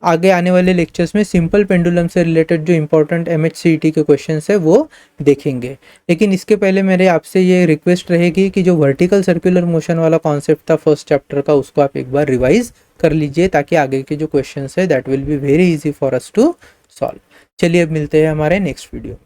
आगे आने वाले लेक्चर्स में सिंपल पेंडुलम से रिलेटेड जो इंपॉर्टेंट MHCET के क्वेश्चंस है वो देखेंगे. लेकिन इसके पहले मेरे आपसे ये रिक्वेस्ट रहेगी कि जो वर्टिकल सर्कुलर मोशन वाला कॉन्सेप्ट था फर्स्ट चैप्टर का उसको आप एक बार रिवाइज कर लीजिए ताकि आगे के जो क्वेश्चंस है that will be very easy for us to solve. चलिए अब मिलते हैं हमारे नेक्स्ट वीडियो में.